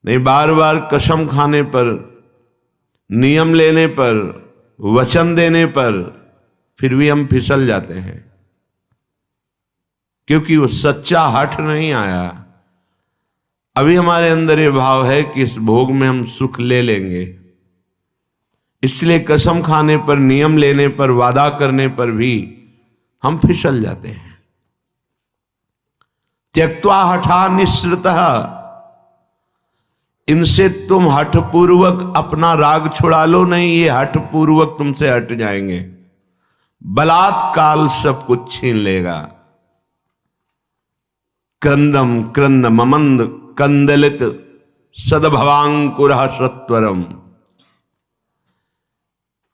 नहीं बार बार कसम खाने पर, नियम लेने पर, वचन देने पर फिर भी हम फिसल जाते हैं, क्योंकि वो सच्चा हठ नहीं आया। अभी हमारे अंदर ये भाव है कि इस भोग में हम सुख ले लेंगे, इसलिए कसम खाने पर, नियम लेने पर, वादा करने पर भी हम फिसल जाते हैं। त्यक्त्वा हठा निःसृतः, इनसे तुम हठपूर्वक अपना राग छुड़ा लो नहीं, ये हठपूर्वक तुमसे हट जाएंगे। बलात्काल सब कुछ छीन लेगा। क्रंदम क्रंद ममंद कंदलित सदभवांकुरः सत्वरम।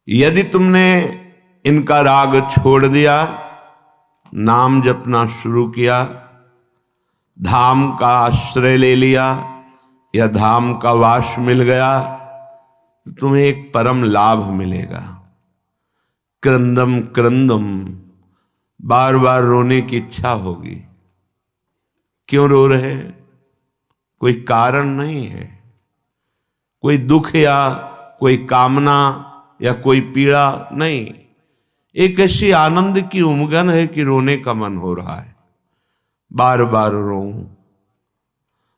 यदि तुमने इनका राग छोड़ दिया, नाम जपना शुरू किया, धाम का आश्रय ले लिया या धाम का वास मिल गया, तो तुम्हें एक परम लाभ मिलेगा। क्रंदम क्रंदम, बार बार रोने की इच्छा होगी। क्यों रो रहे हैं? कोई कारण नहीं है, कोई दुख या कोई कामना या कोई पीड़ा नहीं, एक ऐसी आनंद की उमगन है कि रोने का मन हो रहा है, बार बार रो।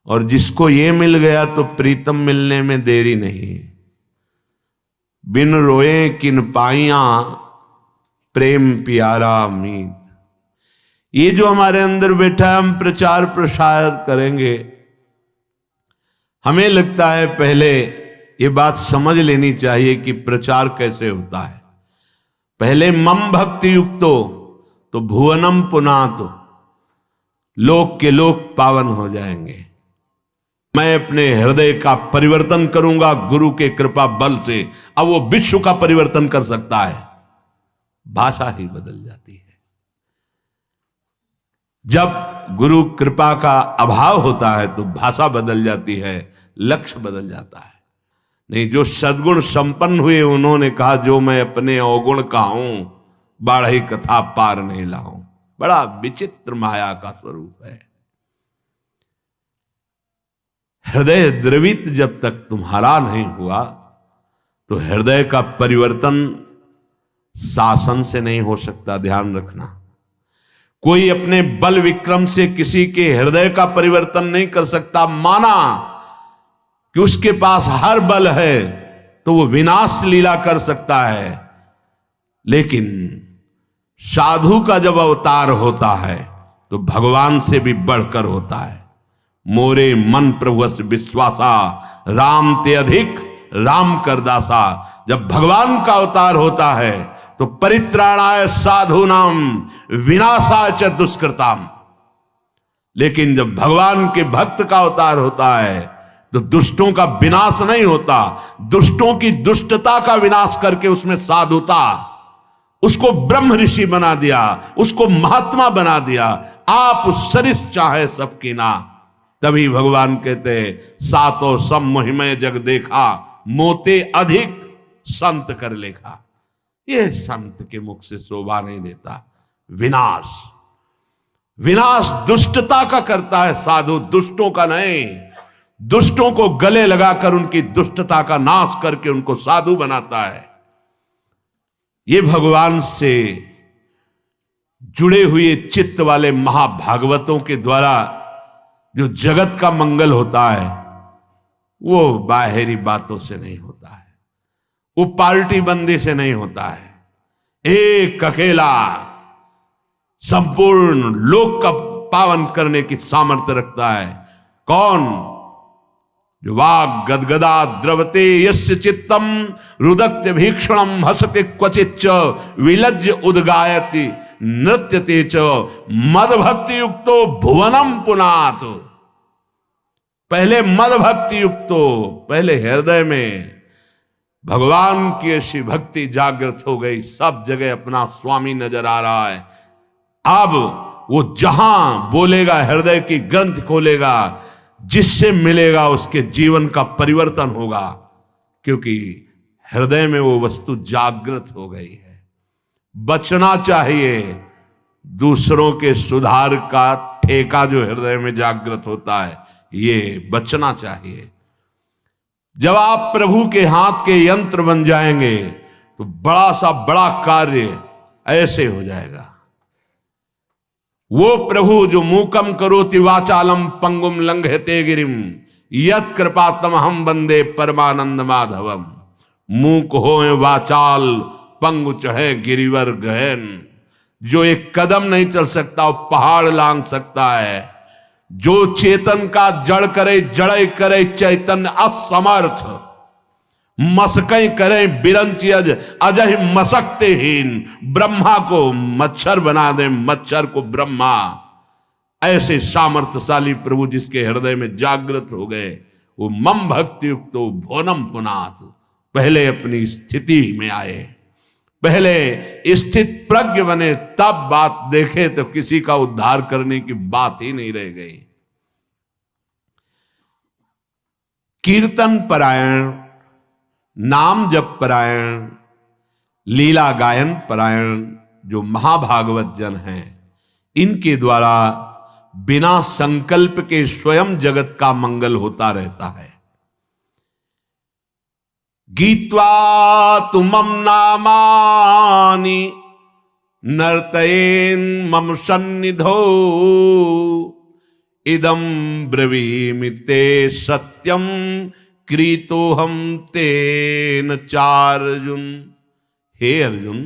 और जिसको ये मिल गया तो प्रीतम मिलने में देरी नहीं। बिन रोए किन पाइया प्रेम प्यारा मीत। ये जो हमारे अंदर बैठा है, हम प्रचार प्रसार करेंगे, हमें लगता है पहले ये बात समझ लेनी चाहिए कि प्रचार कैसे होता है। पहले मम भक्ति युक्तो तो भुवनम पुनातो, लोक के लोक पावन हो जाएंगे। मैं अपने हृदय का परिवर्तन करूंगा गुरु के कृपा बल से। अब वो विश्व का परिवर्तन कर सकता है, भाषा ही बदल जाती है। जब गुरु कृपा का अभाव होता है तो भाषा बदल जाती है, लक्ष्य बदल जाता है। नहीं, जो सद्गुण संपन्न हुए उन्होंने कहा, जो मैं अपने अवगुण का हूं, बाढ़ी कथा पार नहीं लाऊं। बड़ा विचित्र माया का स्वरूप है। हृदय द्रवित जब तक तुम्हारा नहीं हुआ तो हृदय का परिवर्तन शासन से नहीं हो सकता। ध्यान रखना, कोई अपने बल विक्रम से किसी के हृदय का परिवर्तन नहीं कर सकता। माना कि उसके पास हर बल है तो वो विनाश लीला कर सकता है, लेकिन साधु का जब अवतार होता है तो भगवान से भी बढ़कर होता है। मोरे मन प्रभुस विश्वासा, राम ते अधिक राम कर दासा। जब भगवान का अवतार होता है तो परित्राणाय साधूनाम विनाशाय च दुष्कृताम। लेकिन जब भगवान के भक्त का अवतार होता है तो दुष्टों का विनाश नहीं होता, दुष्टों की दुष्टता का विनाश करके उसमें साधुता, उसको ब्रह्म ऋषि बना दिया, उसको महात्मा बना दिया। आप सरिस चाहे सबकी ना। तभी भगवान कहते सातो सम मोहिमय जग देखा, मोते अधिक संत कर लेखा। ये संत के मुख से शोभा नहीं देता। विनाश, विनाश दुष्टता का करता है साधु, दुष्टों का नहीं। दुष्टों को गले लगाकर उनकी दुष्टता का नाश करके उनको साधु बनाता है। ये भगवान से जुड़े हुए चित्त वाले महाभागवतों के द्वारा जो जगत का मंगल होता है वो बाहरी बातों से नहीं होता है, वो पार्टी बंदी से नहीं होता है। एक अकेला संपूर्ण लोक का पावन करने की सामर्थ्य रखता है। कौन? जो वाग गदगदा द्रवते यस्य चित्तम रुदक्ति भीक्षणम हसते क्वचिच्च विलज्ज उद्गायति नृत्यते च मद भक्ति युक्तो भुवनम पुनात। पहले मद भक्ति युक्तो, पहले हृदय में भगवान की ऐसी भक्ति जागृत हो गई, सब जगह अपना स्वामी नजर आ रहा है। अब वो जहां बोलेगा, हृदय की ग्रंथ खोलेगा, जिससे मिलेगा उसके जीवन का परिवर्तन होगा, क्योंकि हृदय में वो वस्तु जागृत हो गई है। बचना चाहिए दूसरों के सुधार का ठेका जो हृदय में जागृत होता है, ये बचना चाहिए। जब आप प्रभु के हाथ के यंत्र बन जाएंगे तो बड़ा सा बड़ा कार्य ऐसे हो जाएगा। वो प्रभु जो मूकम करोति वाचालम पंगुम लंघयते गिरिम यत् कृपातम हम वंदे परमानंद माधवम। मूक होए वाचाल पंगु चढ़े गिरिवर गहन। जो एक कदम नहीं चल सकता वो पहाड़ लांघ सकता है। जो चेतन का जड़ करे जड़े करे चैतन्य असमर्थ। मसकई करें बिरंची अजय मसकते हीन। ब्रह्मा को मच्छर बना दे मच्छर को ब्रह्मा। ऐसे सामर्थ्यशाली प्रभु जिसके हृदय में जागृत हो गए वो मम भक्ति युक्त भुवनम पुनात। पहले अपनी स्थिति में आए, पहले स्थित प्रज्ञ बने, तब बात देखे तो किसी का उद्धार करने की बात ही नहीं रह गई। कीर्तन परायण, नाम जप परायण, लीला गायन परायण जो महाभागवत जन हैं, इनके द्वारा बिना संकल्प के स्वयं जगत का मंगल होता रहता है। गीत्वा तुमम नामानि नर्तयेन मम सन्निधौ इदं ब्रवीमि ते सत्यम क्रीतोहम तेन चार्जुन। हे अर्जुन,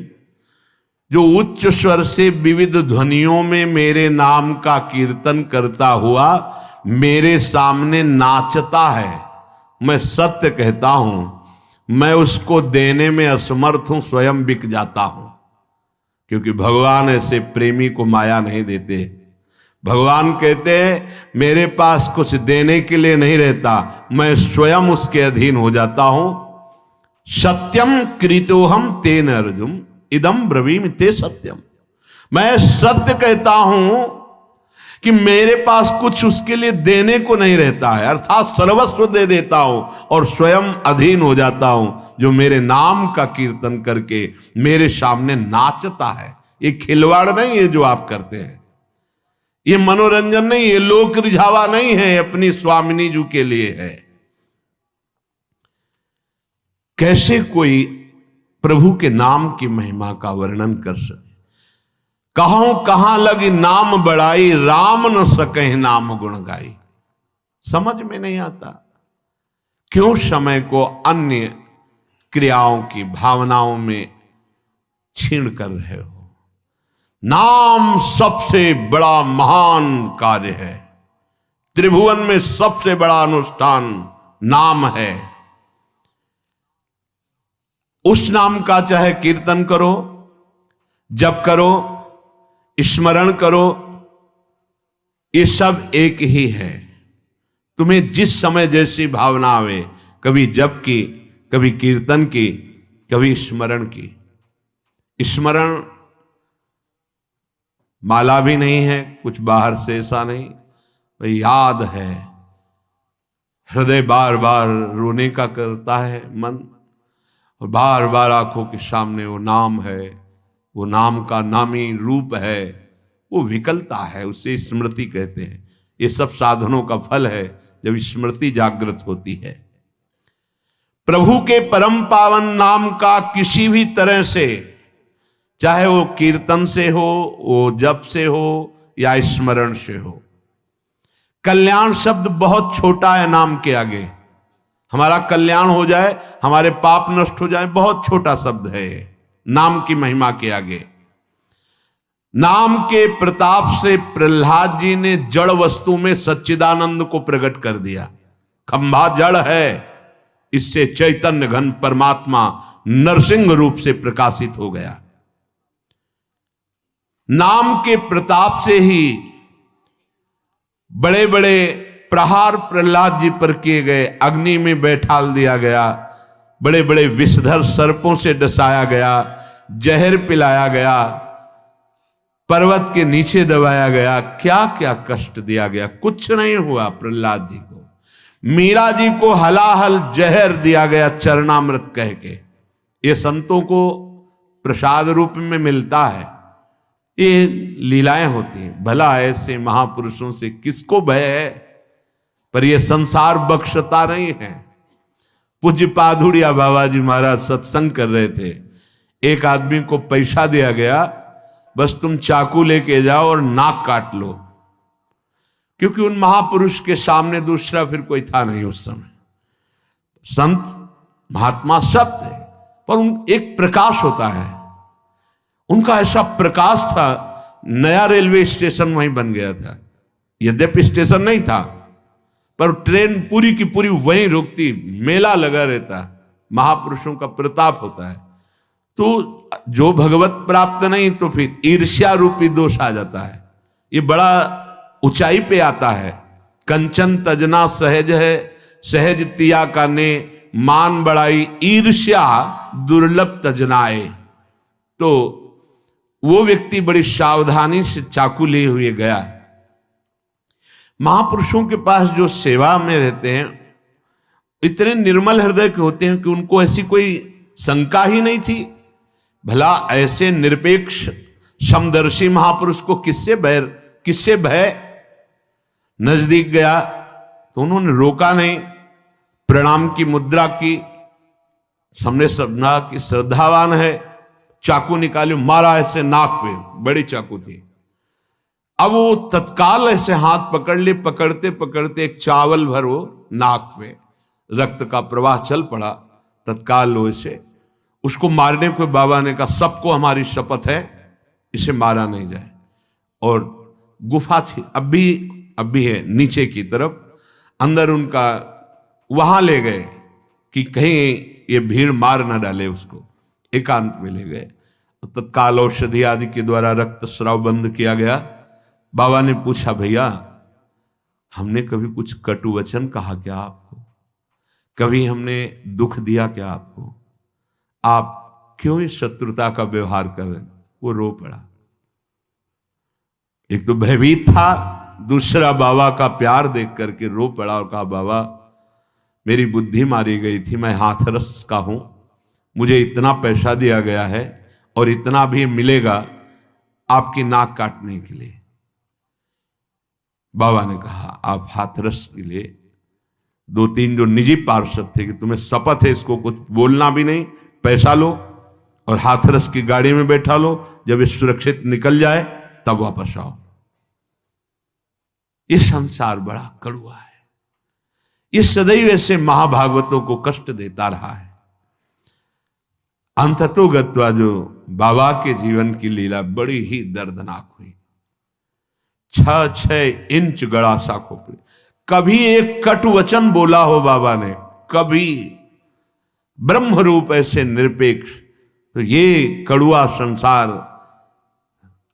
जो उच्च स्वर से विविध ध्वनियों में मेरे नाम का कीर्तन करता हुआ मेरे सामने नाचता है, मैं सत्य कहता हूं मैं उसको देने में असमर्थ हूं, स्वयं बिक जाता हूं। क्योंकि भगवान ऐसे प्रेमी को माया नहीं देते। भगवान कहते हैं मेरे पास कुछ देने के लिए नहीं रहता, मैं स्वयं उसके अधीन हो जाता हूं। सत्यम कृतोहम तेन अर्जुन इदम ब्रवीमि ते सत्यम। मैं सत्य कहता हूं कि मेरे पास कुछ उसके लिए देने को नहीं रहता है, अर्थात सर्वस्व दे देता हूं और स्वयं अधीन हो जाता हूं। जो मेरे नाम का कीर्तन करके मेरे सामने नाचता है। ये खिलवाड़ नहीं है जो आप करते हैं, ये मनोरंजन नहीं है, लोक रिझावा नहीं है, अपनी स्वामिनी जी के लिए है। कैसे कोई प्रभु के नाम की महिमा का वर्णन कर सके। कहूं कहां लगी नाम बढ़ाई, राम न सके नाम गुण गाई। समझ में नहीं आता। क्यों समय को अन्य क्रियाओं की भावनाओं में छीन कर रहे हो। नाम सबसे बड़ा महान कार्य है। त्रिभुवन में सबसे बड़ा अनुष्ठान नाम है। उस नाम का चाहे कीर्तन करो, जप करो, स्मरण करो, ये सब एक ही है। तुम्हें जिस समय जैसी भावना आवे, कभी जप की, कभी कीर्तन की, कभी स्मरण की। स्मरण माला भी नहीं है, कुछ बाहर से ऐसा नहीं, भाई याद है। हृदय बार बार रोने का करता है मन, और बार बार आंखों के सामने वो नाम है, वो नाम का नामी रूप है, वो विकलता है, उसे स्मृति कहते हैं। ये सब साधनों का फल है जब स्मृति जागृत होती है। प्रभु के परम पावन नाम का किसी भी तरह से, चाहे वो कीर्तन से हो, वो जप से हो या स्मरण से हो। कल्याण शब्द बहुत छोटा है नाम के आगे। हमारा कल्याण हो जाए, हमारे पाप नष्ट हो जाए, बहुत छोटा शब्द है नाम की महिमा के आगे। नाम के प्रताप से प्रहलाद जी ने जड़ वस्तु में सच्चिदानंद को प्रकट कर दिया। खंभा जड़ है, इससे चैतन्य घन परमात्मा नरसिंह रूप से प्रकाशित हो गया। नाम के प्रताप से ही बड़े बड़े प्रहार प्रहलाद जी पर किए गए, अग्नि में बैठाल दिया गया, बड़े बड़े विषधर सर्पों से डसाया गया, जहर पिलाया गया, पर्वत के नीचे दबाया गया, क्या क्या कष्ट दिया गया, कुछ नहीं हुआ प्रहलाद जी को। मीरा जी को हलाहल जहर दिया गया चरणामृत कह के। ये संतों को प्रसाद रूप में मिलता है, ये लीलाएं होती हैं। भला ऐसे महापुरुषों से किसको भय है, पर यह संसार बख्शता नहीं है। पूज्य पाधुड़िया बाबा जी महाराज सत्संग कर रहे थे, एक आदमी को पैसा दिया गया, बस तुम चाकू लेके जाओ और नाक काट लो, क्योंकि उन महापुरुष के सामने दूसरा फिर कोई था नहीं उस समय। संत महात्मा सब थे, पर उन एक प्रकाश होता है, उनका ऐसा प्रकाश था, नया रेलवे स्टेशन वहीं बन गया था। यद्यपि स्टेशन नहीं था, पर ट्रेन पूरी की पूरी वहीं रुकती, मेला लगा रहता। महापुरुषों का प्रताप होता है। तो जो भगवत प्राप्त नहीं तो फिर ईर्ष्या रूपी दोष आ जाता है। ये बड़ा ऊंचाई पे आता है। कंचन तजना सहज है, सहज तिया का ने, मान बढ़ाई ईर्ष्या दुर्लभ तजनाए। तो वो व्यक्ति बड़ी सावधानी से चाकू लिए हुए गया। महापुरुषों के पास जो सेवा में रहते हैं इतने निर्मल हृदय के होते हैं कि उनको ऐसी कोई शंका ही नहीं थी। भला ऐसे निरपेक्ष समदर्शी महापुरुष को किससे भय। नजदीक गया तो उन्होंने रोका नहीं, प्रणाम की मुद्रा की, सामने समझा कि श्रद्धावान है, चाकू निकाले, मारा ऐसे नाक पे, बड़ी चाकू थी। अब वो तत्काल ऐसे हाथ पकड़ ले, पकड़ते पकड़ते एक चावल भर वो नाक पे, रक्त का प्रवाह चल पड़ा। तत्काल लोहे से उसको मारने को बाबा ने कहा, सबको हमारी शपथ है इसे मारा नहीं जाए। और गुफा थी, अब भी है नीचे की तरफ, अंदर उनका वहां ले गए कि कहीं ये भीड़ मार ना डाले उसको। एकांत में ले गए, तत्काल औषधि आदि के द्वारा रक्त स्राव बंद किया गया। बाबा ने पूछा, भैया हमने कभी कुछ कटु वचन कहा क्या आपको? कभी हमने दुख दिया क्या आपको? आप क्यों इस शत्रुता का व्यवहार कर रहे? वो रो पड़ा। एक तो भयभीत था, दूसरा बाबा का प्यार देख करके रो पड़ा और कहा, बाबा मेरी बुद्धि मारी गई थी, मैं हाथरस का हूं, मुझे इतना पैसा दिया गया है और इतना भी मिलेगा आपकी नाक काटने के लिए। बाबा ने कहा, आप हाथरस के लिए, दो तीन जो निजी पार्षद थे कि तुम्हें शपथ है इसको कुछ बोलना भी नहीं, पैसा लो और हाथरस की गाड़ी में बैठा लो, जब ये सुरक्षित निकल जाए तब वापस आओ। ये संसार बड़ा कड़वा है, ये सदैव ऐसे महाभागवतों को कष्ट देता रहा है। अंततोगत्वा जो बाबा के जीवन की लीला बड़ी ही दर्दनाक हुई। 6 इंच गड़ा सा खोपड़ी, कभी एक कटु वचन बोला हो बाबा ने, कभी ब्रह्म रूप ऐसे निरपेक्ष, तो ये कड़ुआ संसार,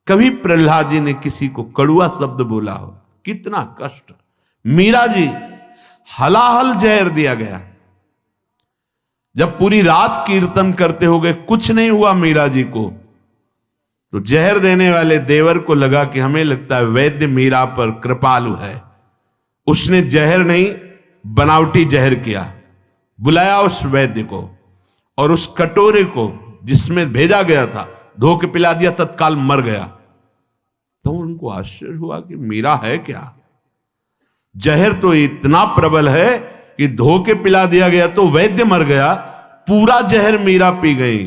कभी प्रहलाद जी ने किसी को कड़ुआ शब्द बोला हो? कितना कष्ट। मीरा जी हलाहल जहर दिया गया, जब पूरी रात कीर्तन करते हो गए कुछ नहीं हुआ मीरा जी को, तो जहर देने वाले देवर को लगा कि हमें लगता है वैद्य मीरा पर कृपालु है, उसने जहर नहीं बनावटी जहर किया, बुलाया उस वैद्य को और उस कटोरे को जिसमें भेजा गया था धो के पिला दिया, तत्काल मर गया। तो उनको आश्चर्य हुआ कि मीरा है क्या, जहर तो इतना प्रबल है कि धो के पिला दिया गया तो वैद्य मर गया, पूरा जहर मीरा पी गई।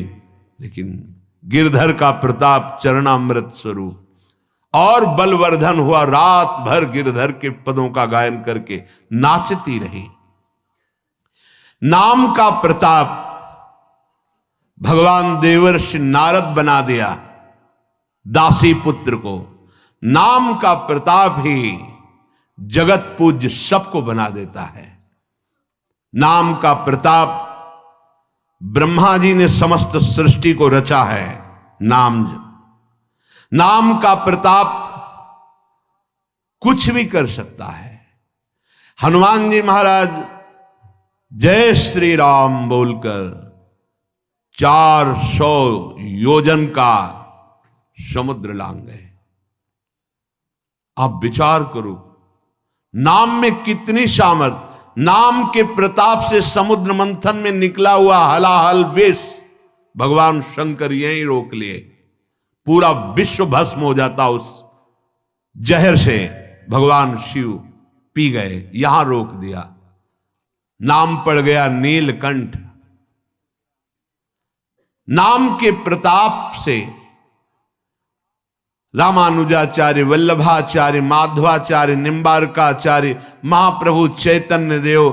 लेकिन गिरधर का प्रताप चरणामृत स्वरूप और बलवर्धन हुआ, रात भर गिरधर के पदों का गायन करके नाचती रही। नाम का प्रताप भगवान देवर्षि नारद बना दिया दासी पुत्र को। नाम का प्रताप ही जगत पूज्य सबको बना देता है। नाम का प्रताप, ब्रह्मा जी ने समस्त सृष्टि को रचा है। नाम का प्रताप कुछ भी कर सकता है। हनुमान जी महाराज जय श्री राम बोलकर 400 योजन का समुद्र लांग गए। आप विचार करो, नाम में कितनी सामर्थ। नाम के प्रताप से समुद्र मंथन में निकला हुआ हलाहल विष भगवान शंकर यहीं रोक लिए, पूरा विश्व भस्म हो जाता उस जहर से। भगवान शिव पी गए, यहां रोक दिया। नाम पड़ गया नीलकंठ। नाम के प्रताप से रामानुजाचार्य, वल्लभाचार्य, माधवाचार्य, निम्बारकाचार्य, महाप्रभु चैतन्य देव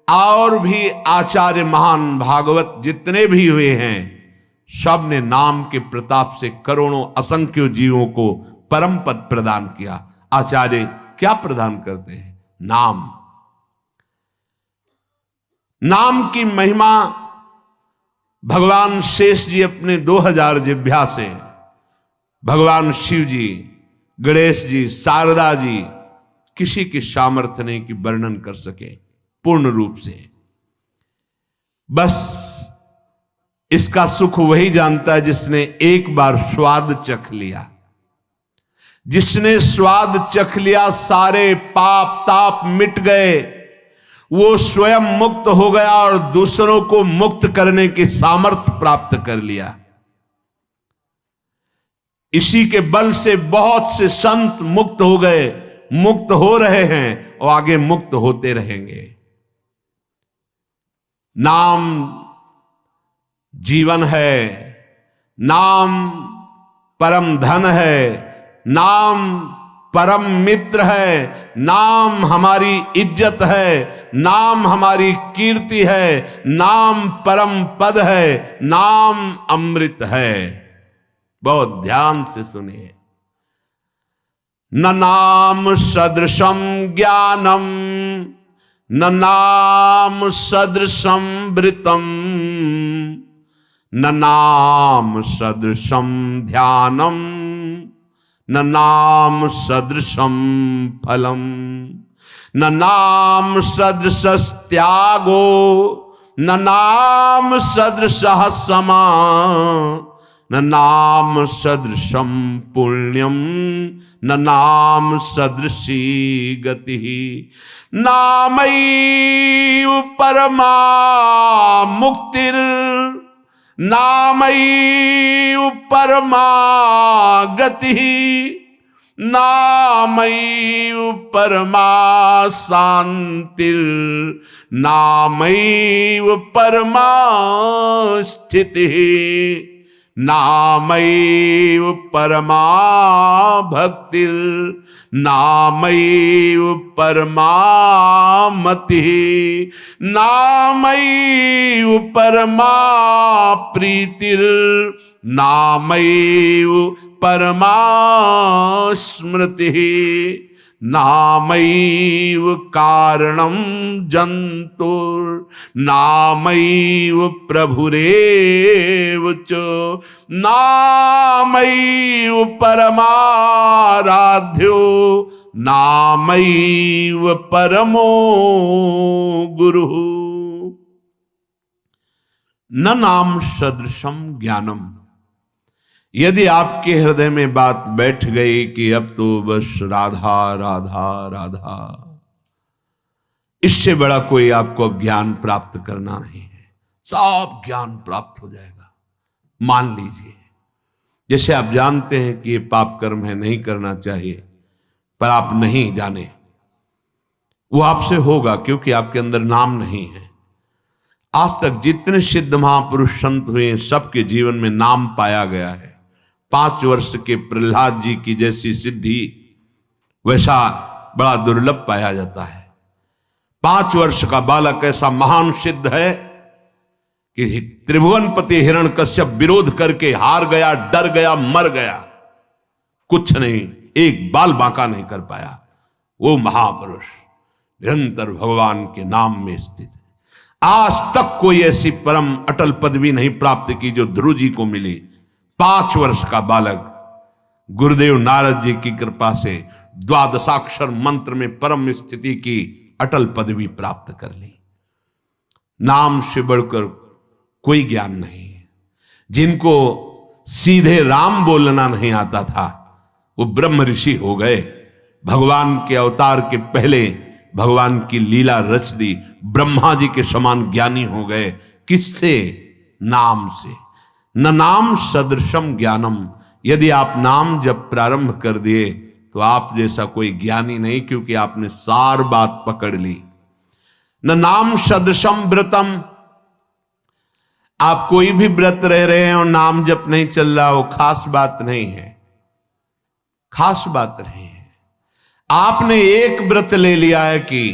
और भी आचार्य महान भागवत जितने भी हुए हैं, सब ने नाम के प्रताप से करोड़ों असंख्य जीवों को परम पद प्रदान किया। आचार्य क्या प्रदान करते हैं? नाम। नाम की महिमा भगवान शेष जी अपने 2000 जिह्वा से, भगवान शिव जी, गणेश जी, शारदा जी, किसी की सामर्थ्य नहीं कि वर्णन कर सके पूर्ण रूप से। बस इसका सुख वही जानता है जिसने एक बार स्वाद चख लिया। जिसने स्वाद चख लिया, सारे पाप ताप मिट गए, वो स्वयं मुक्त हो गया और दूसरों को मुक्त करने की सामर्थ्य प्राप्त कर लिया। इसी के बल से बहुत से संत मुक्त हो गए, मुक्त हो रहे हैं और आगे मुक्त होते रहेंगे। नाम जीवन है, नाम परम धन है, नाम परम मित्र है, नाम हमारी इज्जत है, नाम हमारी कीर्ति है, नाम परम पद है, नाम अमृत है। बहुत ध्यान से सुनिए। न नाम सदृशम ज्ञानम, न नाम सदृशम वृतम, न नाम सदृशम ध्यानम, न नाम सदृशम फलम, न नाम सदृश त्यागो, न नाम सदृश समा, न नाम सदृशम पुण्यम, न नाम सदृशी गति। नामैव परमा मुक्तिर्, नामैव परमा गति, नामैव परमा शांतिर्, नामैव परमा स्थितिः, नामैव परमा भक्तिर्, नामैव परमा मतिः, नामैव परमा प्रीतिर्, नामैव परमा स्मृतिः, नामैव कारणं जन्तुर्, नामैव प्रभुरेव च, नामैव परमाराध्यो, नामैव परमो गुरुः। न नाम सदृशम ज्ञानम। यदि आपके हृदय में बात बैठ गई कि अब तो बस राधा राधा राधा, इससे बड़ा कोई आपको अब ज्ञान प्राप्त करना नहीं है, सब ज्ञान प्राप्त हो जाएगा। मान लीजिए, जैसे आप जानते हैं कि ये पाप कर्म है, नहीं करना चाहिए, पर आप नहीं जाने, वो आपसे होगा क्योंकि आपके अंदर नाम नहीं है। आज तक जितने सिद्ध महापुरुष संत हुए, सबके जीवन में नाम पाया गया है। 5 वर्ष के प्रहलाद जी की जैसी सिद्धि वैसा बड़ा दुर्लभ पाया जाता है। 5 वर्ष का बालक ऐसा महान सिद्ध है कि त्रिभुवनपति हिरण्यकश्यप विरोध करके हार गया, डर गया, मर गया, कुछ नहीं, एक बाल बांका नहीं कर पाया। वो महापुरुष निरंतर भगवान के नाम में स्थित है। आज तक कोई ऐसी परम अटल पदवी नहीं प्राप्त की जो ध्रुव जी को मिली। 5 वर्ष का बालक गुरुदेव नारद जी की कृपा से द्वादशाक्षर मंत्र में परम स्थिति की अटल पदवी प्राप्त कर ली। नाम से बढ़कर कोई ज्ञान नहीं है। जिनको सीधे राम बोलना नहीं आता था, वो ब्रह्म ऋषि हो गए। भगवान के अवतार के पहले भगवान की लीला रच दी, ब्रह्मा जी के समान ज्ञानी हो गए। किससे? नाम से। न नाम सदृशम ज्ञानम। यदि आप नाम जब प्रारंभ कर दिए तो आप जैसा कोई ज्ञानी नहीं, क्योंकि आपने सार बात पकड़ ली। न नाम सदृशम व्रतम। आप कोई भी व्रत रह रहे हैं और नाम जप नहीं चल रहा, वो खास बात नहीं है, खास बात नहीं है। आपने एक व्रत ले लिया है कि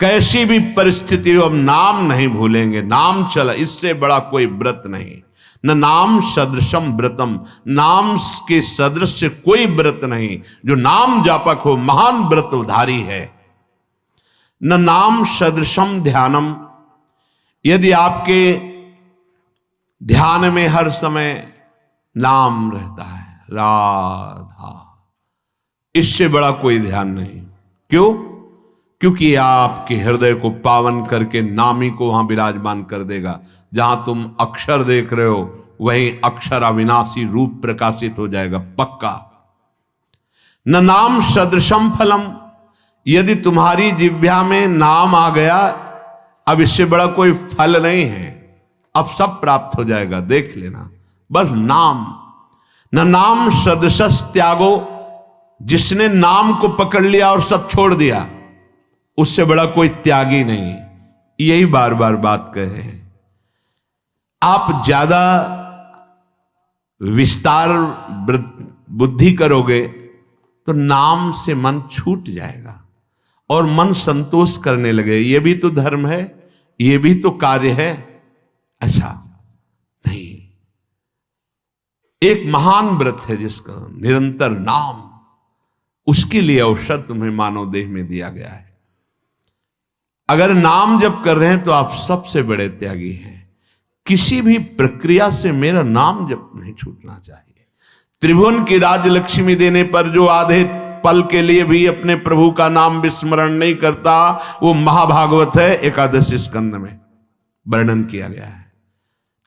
कैसी भी परिस्थिति हो हम नाम नहीं भूलेंगे, नाम चला, इससे बड़ा कोई व्रत नहीं। न नाम सदृशम व्रतम, नाम के सदृश कोई व्रत नहीं। जो नाम जापक हो महान व्रतधारी है। न नाम सदृशम ध्यानम, यदि आपके ध्यान में हर समय नाम रहता है, राधा, इससे बड़ा कोई ध्यान नहीं। क्यों? क्योंकि आपके हृदय को पावन करके नामी को वहां विराजमान कर देगा। जहां तुम अक्षर देख रहे हो वहीं अक्षर अविनाशी रूप प्रकाशित हो जाएगा, पक्का। न नाम सदृशम फलम, यदि तुम्हारी जिह्वा में नाम आ गया, अब इससे बड़ा कोई फल नहीं है, अब सब प्राप्त हो जाएगा, देख लेना, बस नाम। न नाम सदृशस त्यागो, जिसने नाम को पकड़ लिया और सब छोड़ दिया, उससे बड़ा कोई त्यागी नहीं। यही बार बार बात कह रहे हैं। आप ज्यादा विस्तार बुद्धि करोगे तो नाम से मन छूट जाएगा और मन संतोष करने लगे, ये भी तो धर्म है, ये भी तो कार्य है। ऐसा नहीं, एक महान व्रत है जिसका निरंतर नाम, उसके लिए अवसर तुम्हें मानव देह में दिया गया है। अगर नाम जप कर रहे हैं तो आप सबसे बड़े त्यागी हैं। किसी भी प्रक्रिया से मेरा नाम जप नहीं छूटना चाहिए। त्रिभुवन की राजलक्ष्मी देने पर जो आधे पल के लिए भी अपने प्रभु का नाम विस्मरण नहीं करता, वो महाभागवत है, एकादश स्कंद में वर्णन किया गया है।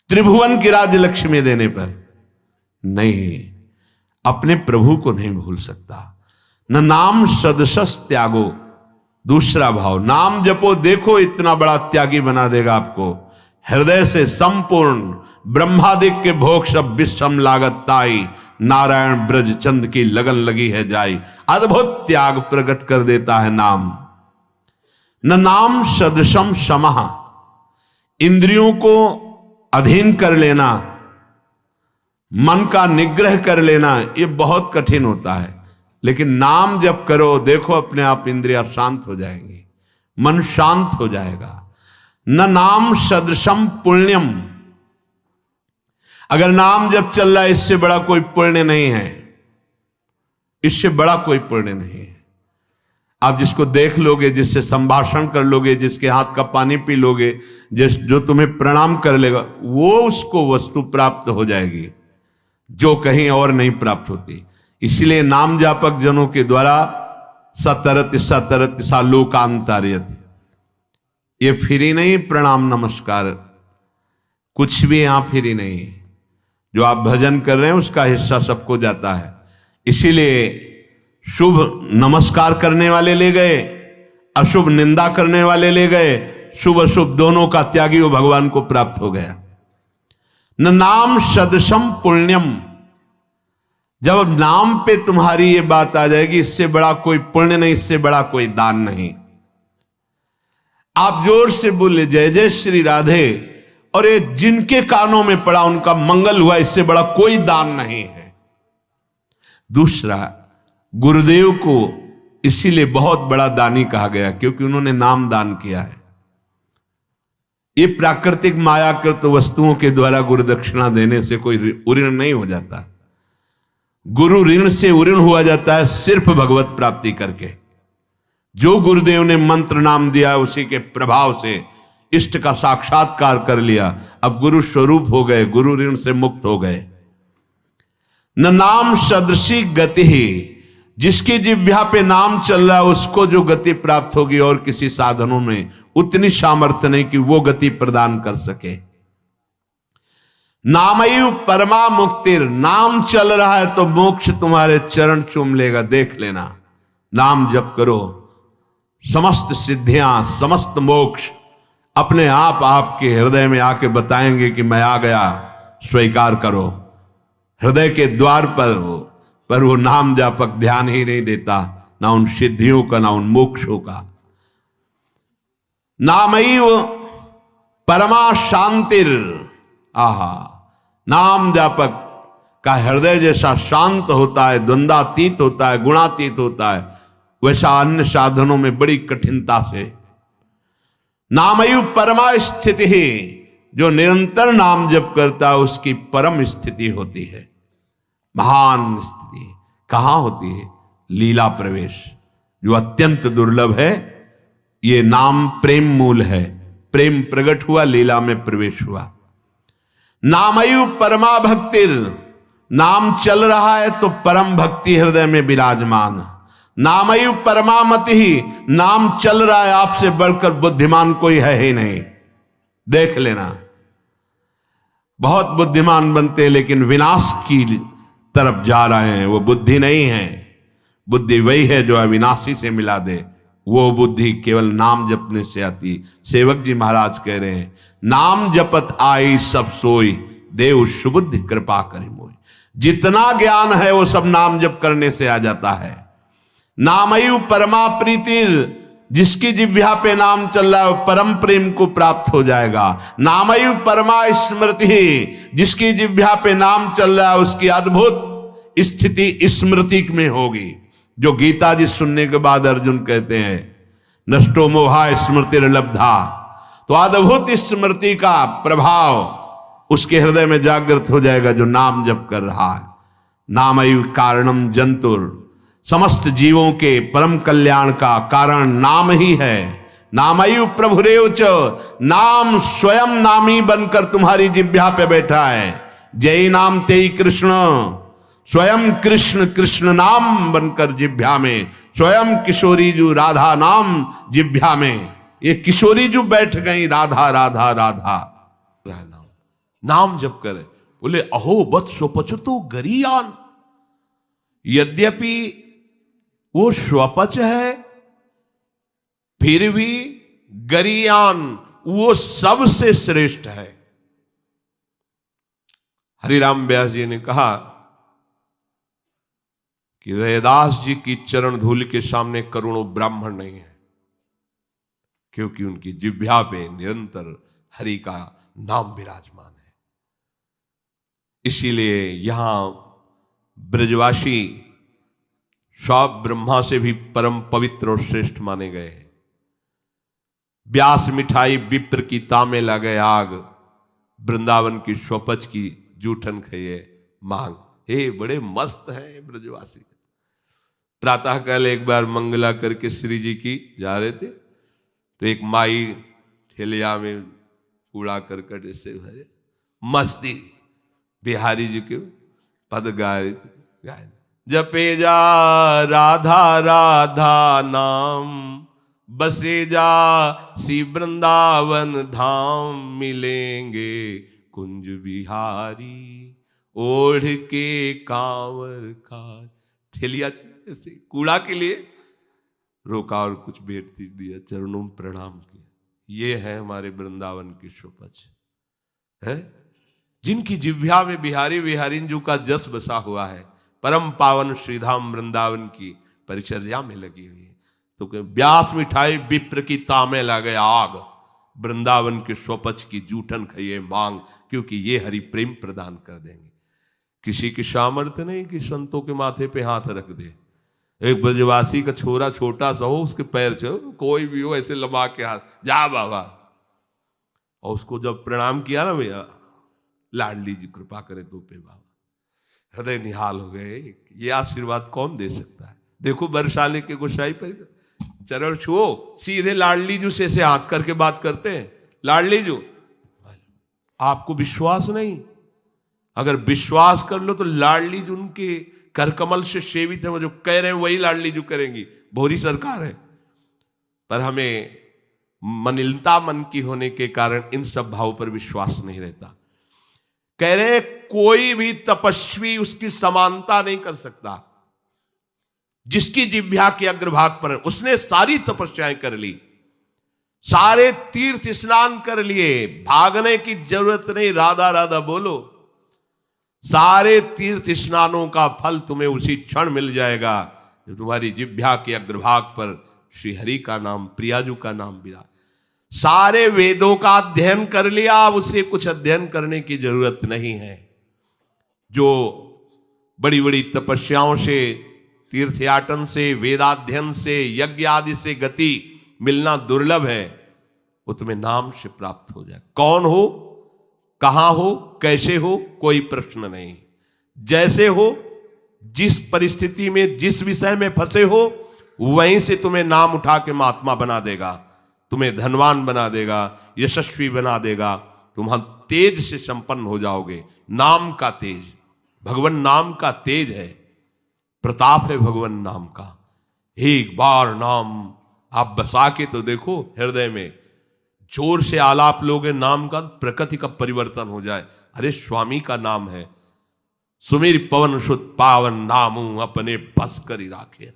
त्रिभुवन की राजलक्ष्मी देने पर नहीं, अपने प्रभु को नहीं भूल सकता। न नाम सदृशस त्यागो, दूसरा भाव, नाम जपो, देखो इतना बड़ा त्यागी बना देगा आपको। हृदय से संपूर्ण ब्रह्मादिक के भोग सब विषम लागत ताई, नारायण ब्रज चंद की लगन लगी है जाई। अद्भुत त्याग प्रकट कर देता है नाम। न नाम सदृशम समः, इंद्रियों को अधीन कर लेना, मन का निग्रह कर लेना, ये बहुत कठिन होता है। लेकिन नाम जब करो, देखो अपने आप इंद्रियां शांत हो जाएंगी, मन शांत हो जाएगा। न नाम सदृशम पुण्यम, अगर नाम जब चल रहा है, इससे बड़ा कोई पुण्य नहीं है, इससे बड़ा कोई पुण्य नहीं है। आप जिसको देख लोगे, जिससे संभाषण कर लोगे, जिसके हाथ का पानी पी लोगे, जो तुम्हें प्रणाम कर लेगा, वो उसको वस्तु प्राप्त हो जाएगी जो कहीं और नहीं प्राप्त होती। इसलिए नाम जापक जनों के द्वारा सतरत सतरत सा लोकांतरियत, ये फ्री नहीं, प्रणाम नमस्कार कुछ भी यहां फ्री नहीं। जो आप भजन कर रहे हैं उसका हिस्सा सबको जाता है। इसीलिए शुभ नमस्कार करने वाले ले गए, अशुभ निंदा करने वाले ले गए, शुभ अशुभ दोनों का त्यागी वो भगवान को प्राप्त हो गया। न नाम सदृशम पुण्यम, जब नाम पे तुम्हारी ये बात आ जाएगी, इससे बड़ा कोई पुण्य नहीं, इससे बड़ा कोई दान नहीं। आप जोर से बोले जय जय श्री राधे, और ये जिनके कानों में पड़ा उनका मंगल हुआ, इससे बड़ा कोई दान नहीं है। दूसरा, गुरुदेव को इसीलिए बहुत बड़ा दानी कहा गया क्योंकि उन्होंने नाम दान किया है। ये प्राकृतिक मायाकृत वस्तुओं के द्वारा गुरु दक्षिणा देने से कोई ऋण नहीं हो जाता। गुरु ऋण से ऋण हुआ जाता है सिर्फ भगवत प्राप्ति करके। जो गुरुदेव ने मंत्र नाम दिया, उसी के प्रभाव से इष्ट का साक्षात्कार कर लिया, अब गुरु स्वरूप हो गए, गुरु ऋण से मुक्त हो गए। न नाम सदृशी गति ही, जिसकी जिह्वा पे नाम चल रहा है उसको जो गति प्राप्त होगी, और किसी साधनों में उतनी सामर्थ्य नहीं कि वो गति प्रदान कर सके। नामयु परमा मुक्तिर, नाम चल रहा है तो मोक्ष तुम्हारे चरण चूम लेगा, देख लेना। नाम जप करो, समस्त सिद्धियां, समस्त मोक्ष अपने आप आपके हृदय में आके बताएंगे कि मैं आ गया, स्वीकार करो। हृदय के द्वार पर वो नाम जापक ध्यान ही नहीं देता, ना उन सिद्धियों का, ना उन मोक्षों का। नामैव परमा शांतिर। आहा, नाम जापक का हृदय जैसा शांत होता है, द्वंद्वातीत होता है, गुणातीत होता है, वैसा अन्य साधनों में बड़ी कठिनता से। नामयु परमा स्थिति ही, जो निरंतर नाम जप करता है उसकी परम स्थिति होती है, महान स्थिति। कहां होती है? लीला प्रवेश, जो अत्यंत दुर्लभ है। ये नाम प्रेम मूल है, प्रेम प्रकट हुआ, लीला में प्रवेश हुआ। नामयु परमा भक्तिर, नाम चल रहा है तो परम भक्ति हृदय में विराजमान। नामयु परमामति ही, नाम चल रहा है, आपसे बढ़कर बुद्धिमान कोई है ही नहीं। देख लेना, बहुत बुद्धिमान बनते लेकिन विनाश की तरफ जा रहे हैं, वो बुद्धि नहीं है। बुद्धि वही है जो अविनाशी से मिला दे, वो बुद्धि केवल नाम जपने से आती। सेवक जी महाराज कह रहे हैं, नाम जपत आई सब सोई, देव सुबुद्धि कृपा करी मोई। जितना ज्ञान है वो सब नाम जप करने से आ जाता है। नामयु परमा प्रीतिर, जिसकी जिह्वा पे नाम चल रहा है वो परम प्रेम को प्राप्त हो जाएगा। नामयु परमा स्मृति, जिसकी जिह्वा पे नाम चल रहा है उसकी अद्भुत स्थिति स्मृति में होगी। जो गीता जी सुनने के बाद अर्जुन कहते हैं नष्टो मोहा स्मृतिर्लब्धा, तो अद्भुत स्मृति का प्रभाव उसके हृदय में जागृत हो जाएगा जो नाम जप कर रहा है। नामयु कारणम जंतुर, समस्त जीवों के परम कल्याण का कारण नाम ही है। नामयु प्रभुरेव च, नाम स्वयं नामी बनकर तुम्हारी जिह्वा पे बैठा है। जय नाम तेई कृष्ण, स्वयं कृष्ण कृष्ण नाम बनकर जिह्वा में, स्वयं किशोरी जू राधा नाम जिह्वा में। ये किशोरी जू बैठ गई, राधा राधा राधा नाम, नाम जप करे। बोले अहो बत स्वपचतो गरियान, यद्यपि वो स्वपच है फिर भी गरियान वो सबसे श्रेष्ठ है। हरिराम व्यास जी ने कहा कि रैदास जी की चरण धूल के सामने करोड़ों ब्राह्मण नहीं है, क्योंकि उनकी जिह्वा पे निरंतर हरि का नाम विराजमान है। इसीलिए यहां ब्रजवासी सब ब्रह्मा से भी परम पवित्र और श्रेष्ठ माने गए हैं। व्यास मिठाई विप्र की तामे लगे आग, वृंदावन की स्वपच की जूठन खाइए मांग। हे बड़े मस्त हैं ब्रजवासी। प्रातः काल एक बार मंगला करके श्री जी की जा रहे थे, तो एक माई ठेलिया में कूड़ा करकट से भरे मस्ती बिहारी जी के पद गा रहे थे। जपे जा राधा राधा नाम, बसे जा श्री वृंदावन धाम, मिलेंगे कुंज बिहारी ओढ़ के कांवर का। ठेलिया ऐसे कूड़ा के लिए रोका और कुछ भेंट दिया, चरणों में प्रणाम किया। ये है हमारे वृंदावन की शोपच है, जिनकी जिह्वा में बिहारी विहारिंजू का जस बसा हुआ है। परम पावन श्रीधाम वृंदावन की परिचर्या में लगी हुई है। तो व्यास मिठाई विप्र की तामे लगे आग, वृंदावन के स्वपच की जूठन खाइए मांग, क्योंकि ये हरि प्रेम प्रदान कर देंगे। किसी की सामर्थ्य नहीं कि संतों के माथे पे हाथ रख दे। एक ब्रजवासी का छोरा छोटा सा हो, उसके पैर चो कोई भी हो ऐसे लबा के हाथ, जा बाबा, और उसको जब प्रणाम किया ना, भैया लाडली जी कृपा करे तो पे बाबा, हृदय निहाल हो गए। ये आशीर्वाद कौन दे सकता है? देखो बरसाने के गोसाई पर चरण छुओ, सीधे लाडली जू से हाथ करके बात करते हैं। लाडली जू, आपको विश्वास नहीं? अगर विश्वास कर लो तो लाडली जू उनके करकमल से सेवित है, वो जो कह रहे हैं वही लाडली जू करेंगी। भोरी सरकार है, पर हमें मनिलता मन की होने के कारण इन सब भाव पर विश्वास नहीं रहता। कह रहे कोई भी तपस्वी उसकी समानता नहीं कर सकता। जिसकी जिह्वा के अग्रभाग पर है, उसने सारी तपस्याएं कर ली, सारे तीर्थ स्नान कर लिए, भागने की जरूरत नहीं, राधा राधा बोलो। सारे तीर्थ स्नानों का फल तुम्हें उसी क्षण मिल जाएगा जो तुम्हारी जिह्वा के अग्रभाग पर श्री हरि का नाम, प्रियाजू का नाम विराज। सारे वेदों का अध्ययन कर लिया, अब उसे कुछ अध्ययन करने की जरूरत नहीं है। जो बड़ी बड़ी तपस्याओं से, तीर्थयाटन से, वेदाध्ययन से, यज्ञ आदि से गति मिलना दुर्लभ है, वो तुम्हें नाम से प्राप्त हो जाए। कौन हो, कहां हो, कैसे हो, कोई प्रश्न नहीं। जैसे हो, जिस परिस्थिति में, जिस विषय में फंसे हो, वहीं से तुम्हें नाम उठा के महात्मा बना देगा, तुम्हें धनवान बना देगा, यशस्वी बना देगा, तुम तेज से संपन्न हो जाओगे। नाम का तेज, भगवान नाम का तेज है, प्रताप है भगवान नाम का। एक बार नाम आप बसा के तो देखो हृदय में, जोर से आलाप लोगे नाम का, प्रकृति का परिवर्तन हो जाए। अरे स्वामी का नाम है, सुमेर पवन सुत पावन नामू अपने बस करी राखे।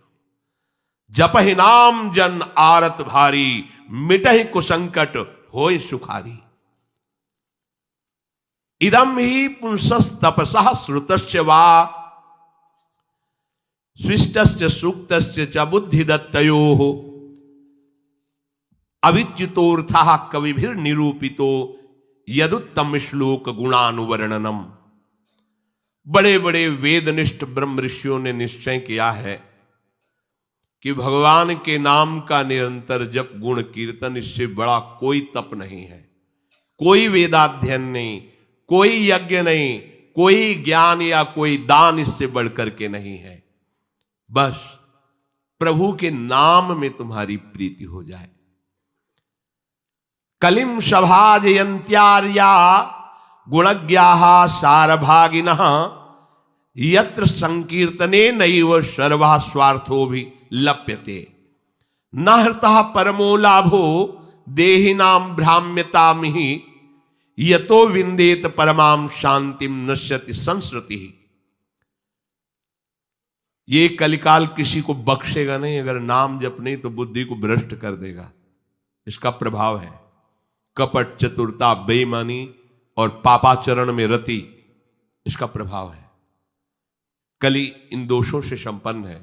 जपहि नाम जन आरत भारी, मिटहि कुसंकट होय सुखारी। इदम ही पुंसस् तपसः श्रुतस्य वा, स्विष्टस्य सूक्तस्य च बुद्धि दत्तयोः, अविच्युतोऽर्थः कविभिर निरूपितो, यदुत्तम श्लोक गुणानुवर्णनम। बड़े बड़े वेदनिष्ठ ब्रह्म ऋषियों ने निश्चय किया है कि भगवान के नाम का निरंतर जप, गुण कीर्तन, इससे बड़ा कोई तप नहीं है, कोई वेदाध्ययन नहीं, कोई यज्ञ नहीं, कोई ज्ञान या कोई दान इससे बढ़कर के नहीं है। बस प्रभु के नाम में तुम्हारी प्रीति हो जाए। कलिम सभाजयंत्यार्या गुणज्ञाः सारभागिनः, यत्र संकीर्तने नैव सर्वः स्वार्थो भी लप्यते, न हृतः परमो लाभो देहिनां भ्राम्यतामिहि, यतो विंदेत परमां शांतिम नश्यति संस्कृति। ये कलिकाल किसी को बख्शेगा नहीं, अगर नाम जप नहीं तो बुद्धि को भ्रष्ट कर देगा। इसका प्रभाव है कपट, चतुरता, बेईमानी और पापाचरण में रति, इसका प्रभाव है। कली इन दोषों से संपन्न है,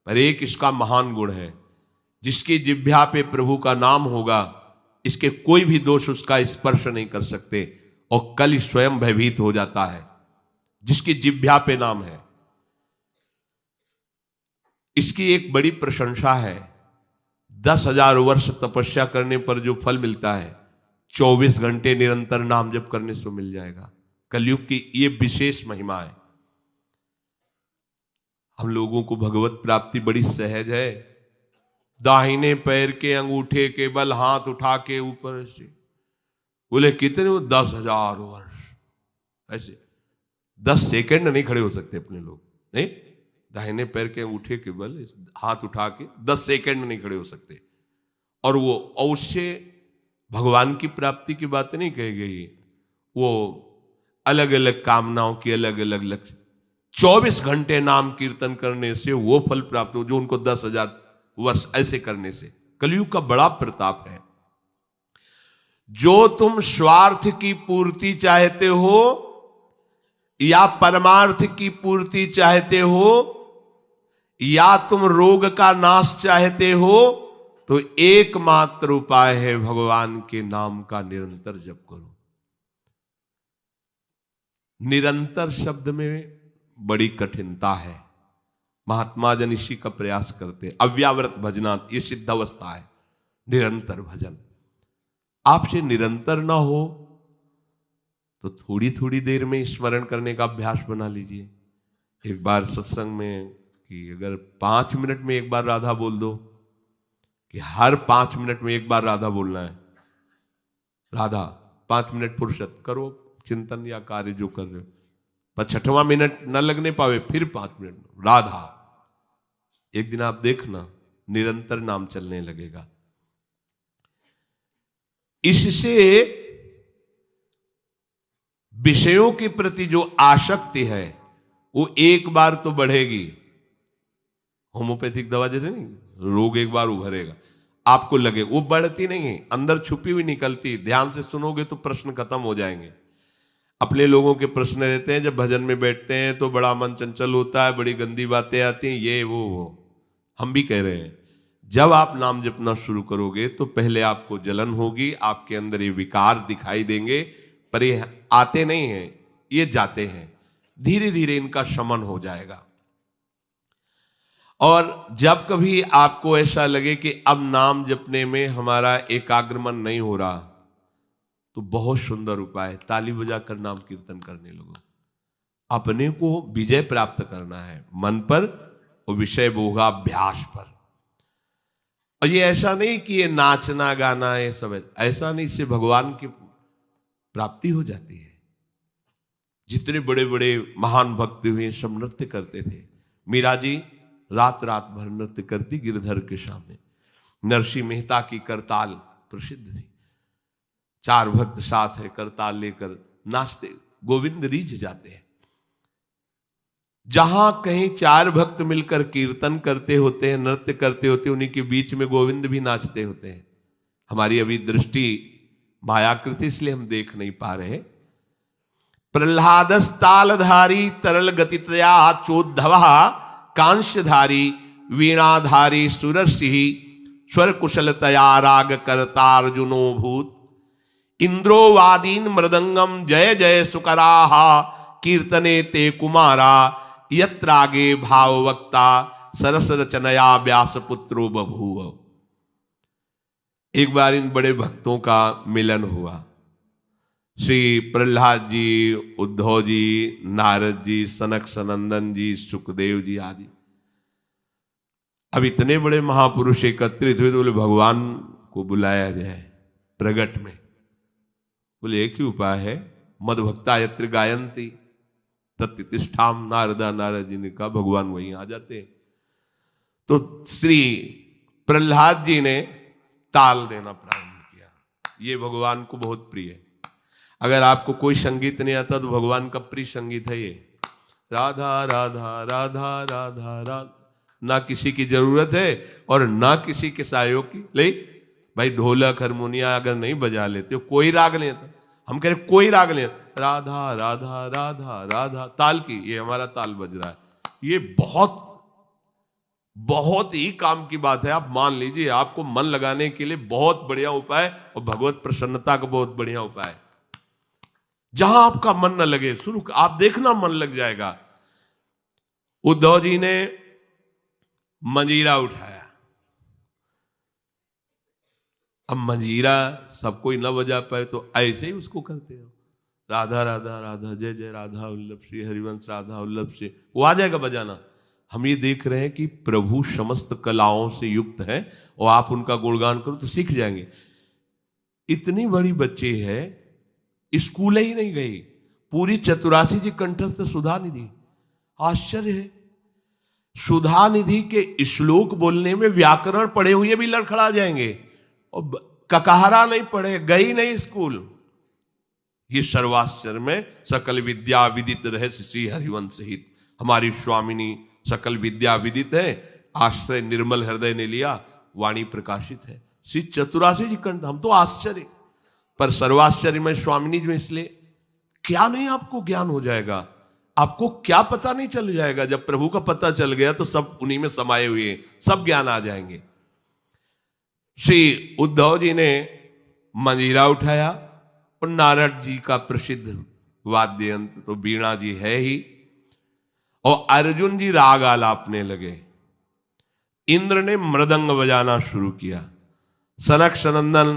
पर एक इसका महान गुण है, जिसकी जिह्वा पे प्रभु का नाम होगा, इसके कोई भी दोष उसका स्पर्श नहीं कर सकते, और कली स्वयं भयभीत हो जाता है जिसकी जिह्वा पे नाम है। इसकी एक बड़ी प्रशंसा है, 10,000 वर्ष तपस्या करने पर जो फल मिलता है, 24 घंटे निरंतर नाम जप करने से मिल जाएगा। कलयुग की ये विशेष महिमा है। हम लोगों को भगवत प्राप्ति बड़ी सहज है। दाहिने पैर के अंगूठे के बल हाथ उठा के ऊपर से बोले कितने, 10,000 वर्ष, ऐसे 10 सेकंड नहीं खड़े हो सकते अपने लोग, नहीं, दाहिने पैर के अंगूठे के बल हाथ उठा के 10 सेकंड नहीं खड़े हो सकते। और वो अवश्य भगवान की प्राप्ति की बात नहीं कही गई, वो अलग अलग कामनाओं की अलग अलग लक्ष्य। 24 घंटे नाम कीर्तन करने से वो फल प्राप्त हो जो उनको 10,000 वर्ष ऐसे करने से। कलयुग का बड़ा प्रताप है। जो तुम स्वार्थ की पूर्ति चाहते हो या परमार्थ की पूर्ति चाहते हो, या तुम रोग का नाश चाहते हो, तो एकमात्र उपाय है भगवान के नाम का निरंतर जप करो। निरंतर शब्द में बड़ी कठिनता है, महात्मा जन इसी का प्रयास करते। अव्यावृत भजनात्, ये सिद्ध अवस्था है निरंतर भजन। आपसे निरंतर ना हो तो थोड़ी थोड़ी देर में स्मरण करने का अभ्यास बना लीजिए। एक बार सत्संग में कि अगर 5 मिनट में एक बार राधा बोल दो, कि हर 5 मिनट में एक बार राधा बोलना है, राधा 5 मिनट फुर्सत करो, चिंतन या कार्य जो कर रहे हो, पर 6वां मिनट न लगने पावे फिर 5 मिनट राधा। एक दिन आप देखना निरंतर नाम चलने लगेगा। इससे विषयों के प्रति जो आसक्ति है वो एक बार तो बढ़ेगी। होम्योपैथिक दवा जैसे नहीं, रोग एक बार उभरेगा, आपको लगे, वो बढ़ती नहीं है, अंदर छुपी हुई निकलती। ध्यान से सुनोगे तो प्रश्न खत्म हो जाएंगे। अपने लोगों के प्रश्न रहते हैं, जब भजन में बैठते हैं तो बड़ा मन चंचल होता है, बड़ी गंदी बातें आती हैं, ये वो हम भी कह रहे हैं। जब आप नाम जपना शुरू करोगे तो पहले आपको जलन होगी, आपके अंदर ये विकार दिखाई देंगे, पर ये आते नहीं हैं, ये जाते हैं। धीरे धीरे इनका शमन हो जाएगा। और जब कभी आपको ऐसा लगे कि अब नाम जपने में हमारा एकाग्रमन नहीं हो रहा, तो बहुत सुंदर उपाय है, ताली बजाकर नाम कीर्तन करने लगो। अपने को विजय प्राप्त करना है मन पर और विषय भोगाभ्यास पर। और ये ऐसा नहीं कि ये नाचना गाना है सब, ऐसा नहीं, इससे भगवान की प्राप्ति हो जाती है। जितने बड़े बड़े महान भक्त हुए सब नृत्य करते थे। मीरा जी रात रात भर नृत्य करती गिरधर के सामने। नरसिंह मेहता की करताल प्रसिद्ध थी। 4 भक्त साथ है, करताल लेकर नाचते, गोविंद रीझ जाते हैं। जहां कहीं 4 भक्त मिलकर कीर्तन करते होते हैं, नृत्य करते होते हैं, उन्हीं के बीच में गोविंद भी नाचते होते हैं। हमारी अभी दृष्टि मायाकृति, इसलिए हम देख नहीं पा रहे। प्रह्लादस्तालधारी तरल गतितया चोद्धवः कांस्यधारी वीणाधारी सुरसिंह स्वर कुशलतया राग करतार्जुनो भूत इंद्रो वादीन मृदंगम जय जय सुकराः कीर्तने ते कुमारा यत्रागे भाववक्ता सरस रचनया व्यास पुत्रो बभूव। एक बार इन बड़े भक्तों का मिलन हुआ। श्री प्रहलाद जी, उद्धव जी, नारद जी, सनक सनंदन जी, सुखदेव जी आदि। अब इतने बड़े महापुरुष एकत्रित हुए तो बोले भगवान को बुलाया जाए प्रगट में। बोले एक ही उपाय है, मद भक्ता यत्र गायंती तत्तिष्ठाम। नारदा नारद जी ने कहा भगवान वहीं आ जाते हैं। तो श्री प्रहलाद जी ने ताल देना प्रारंभ किया। ये भगवान को बहुत प्रिय है। अगर आपको कोई संगीत नहीं आता तो भगवान का प्रिय संगीत है ये, राधा राधा राधा राधा राधा। ना किसी की जरूरत है और ना किसी के सहयोग की। ले भाई ढोलक हारमोनिया अगर नहीं बजा लेते हो, कोई राग नहीं आता, हम कह रहे कोई राग नहीं, राधा राधा राधा राधा ताल की, ये हमारा ताल बज रहा है। ये बहुत बहुत ही काम की बात है। आप मान लीजिए, आपको मन लगाने के लिए बहुत बढ़िया उपाय और भगवत प्रसन्नता का बहुत बढ़िया उपाय है। जहां आपका मन न लगे शुरू आप देखना मन लग जाएगा। उद्धव जी ने मंजीरा उठाया। अब मंजीरा सब कोई न बजा पाए तो ऐसे ही उसको करते हो, राधा राधा राधा जय जय राधा वल्लभ श्री हरिवंश राधा वल्लभ से वो आ जाएगा बजाना। हम ये देख रहे हैं कि प्रभु समस्त कलाओं से युक्त है और आप उनका गुणगान करो तो सीख जाएंगे। इतनी बड़ी बच्ची है, स्कूल ही नहीं गई, पूरी चतुरासी जी कंठस्थ सुधा निधि। आश्चर्य है, सुधा निधि के श्लोक बोलने में व्याकरण पढ़े हुए भी लड़खड़ा जाएंगे और ककहरा नहीं पढ़े, गई नहीं स्कूल। ये सर्वाश्चर्य में सकल विद्या विदित रहस्य श्री हरिवंश हित। हमारी स्वामिनी सकल विद्या विदित है, आश्रय निर्मल हृदय ने लिया, वाणी प्रकाशित है। श्री चतुरासी जी कंठ। हम तो आश्चर्य, पर सर्वाश्चर्य में स्वामिनी जो, इसलिए क्या नहीं आपको ज्ञान हो जाएगा। आपको क्या पता नहीं चल जाएगा। जब प्रभु का पता चल गया तो सब उन्हीं में समाये हुए हैं, सब ज्ञान आ जाएंगे। श्री उद्धव जी ने मंजीरा उठाया और नारद जी का प्रसिद्ध वाद्य यंत्र तो वीणा जी है ही, और अर्जुन जी राग आलापने लगे। इंद्र ने मृदंग बजाना शुरू किया। सनक सनंदन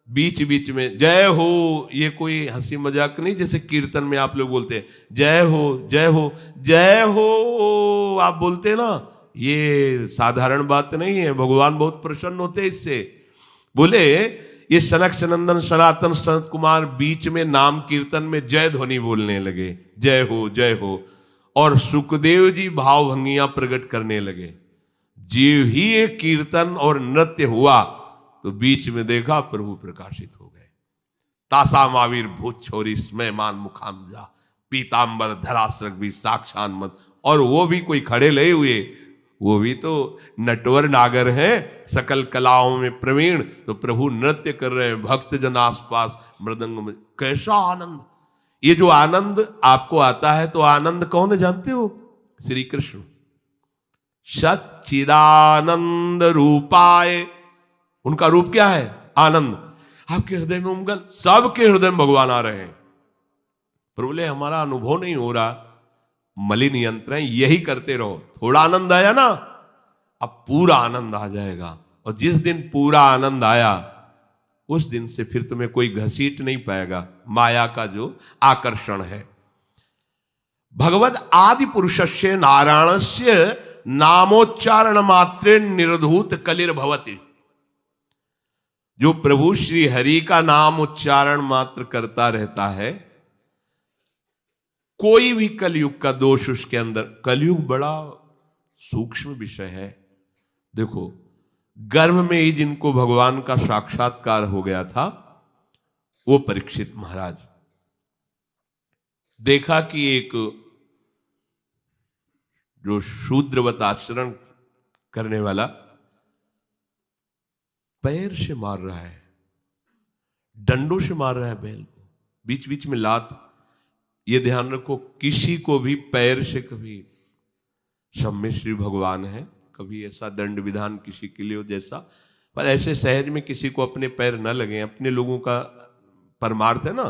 बीच बीच में जय हो। ये कोई हंसी मजाक नहीं, जैसे कीर्तन में आप लोग बोलते हैं जय हो जय हो जय हो, आप बोलते हैं ना, ये साधारण बात नहीं है। भगवान बहुत प्रसन्न होते हैं इससे। बोले ये सनक सनंदन सनातन सनत कुमार बीच में नाम कीर्तन में जय ध्वनि बोलने लगे, जय हो जय हो। और सुखदेव जी भावभंगियां प्रकट करने लगे। जीव ही एक कीर्तन और नृत्य हुआ तो बीच में देखा प्रभु प्रकाशित हो गए। तासा मावीर भूत छोरी स्मयमान मुखाम जा पीतांबर धरासरक भी साक्षान मत। और वो भी कोई खड़े ले हुए, वो भी तो नटवर नागर हैं, सकल कलाओं में प्रवीण। तो प्रभु नृत्य कर रहे हैं, भक्त जन आसपास मृदंग में। कैसा आनंद! ये जो आनंद आपको आता है, तो आनंद कौन है जानते हो? श्री कृष्ण। सच्चिदानंद रूपाय, उनका रूप क्या है? आनंद। आपके हृदय में उमगल, सबके हृदय में भगवान आ रहे हैं। पर बोले हमारा अनुभव नहीं हो रहा, मलिन यंत्र है, यही करते रहो। थोड़ा आनंद आया ना, अब पूरा आनंद आ जाएगा। और जिस दिन पूरा आनंद आया, उस दिन से फिर तुम्हें कोई घसीट नहीं पाएगा। माया का जो आकर्षण है। भगवद आदि पुरुषस्य नारायणस्य नामोच्चारण मात्रे निर्धूत कलिर्भवति। जो प्रभु श्री हरि का नाम उच्चारण मात्र करता रहता है, कोई भी कलयुग का दोष उसके अंदर, कलयुग बड़ा सूक्ष्म विषय है। देखो, गर्भ में ही जिनको भगवान का साक्षात्कार हो गया था, वो परीक्षित महाराज, देखा कि एक जो शूद्रवत आचरण करने वाला पैर से मार रहा है, डंडों से मार रहा है बैल को, बीच बीच में लात। ये ध्यान रखो, किसी को भी पैर से कभी, सब में श्री भगवान है, कभी ऐसा दंड विधान किसी के लिए हो जैसा, पर ऐसे सहज में किसी को अपने पैर न लगे। अपने लोगों का परमार्थ है ना,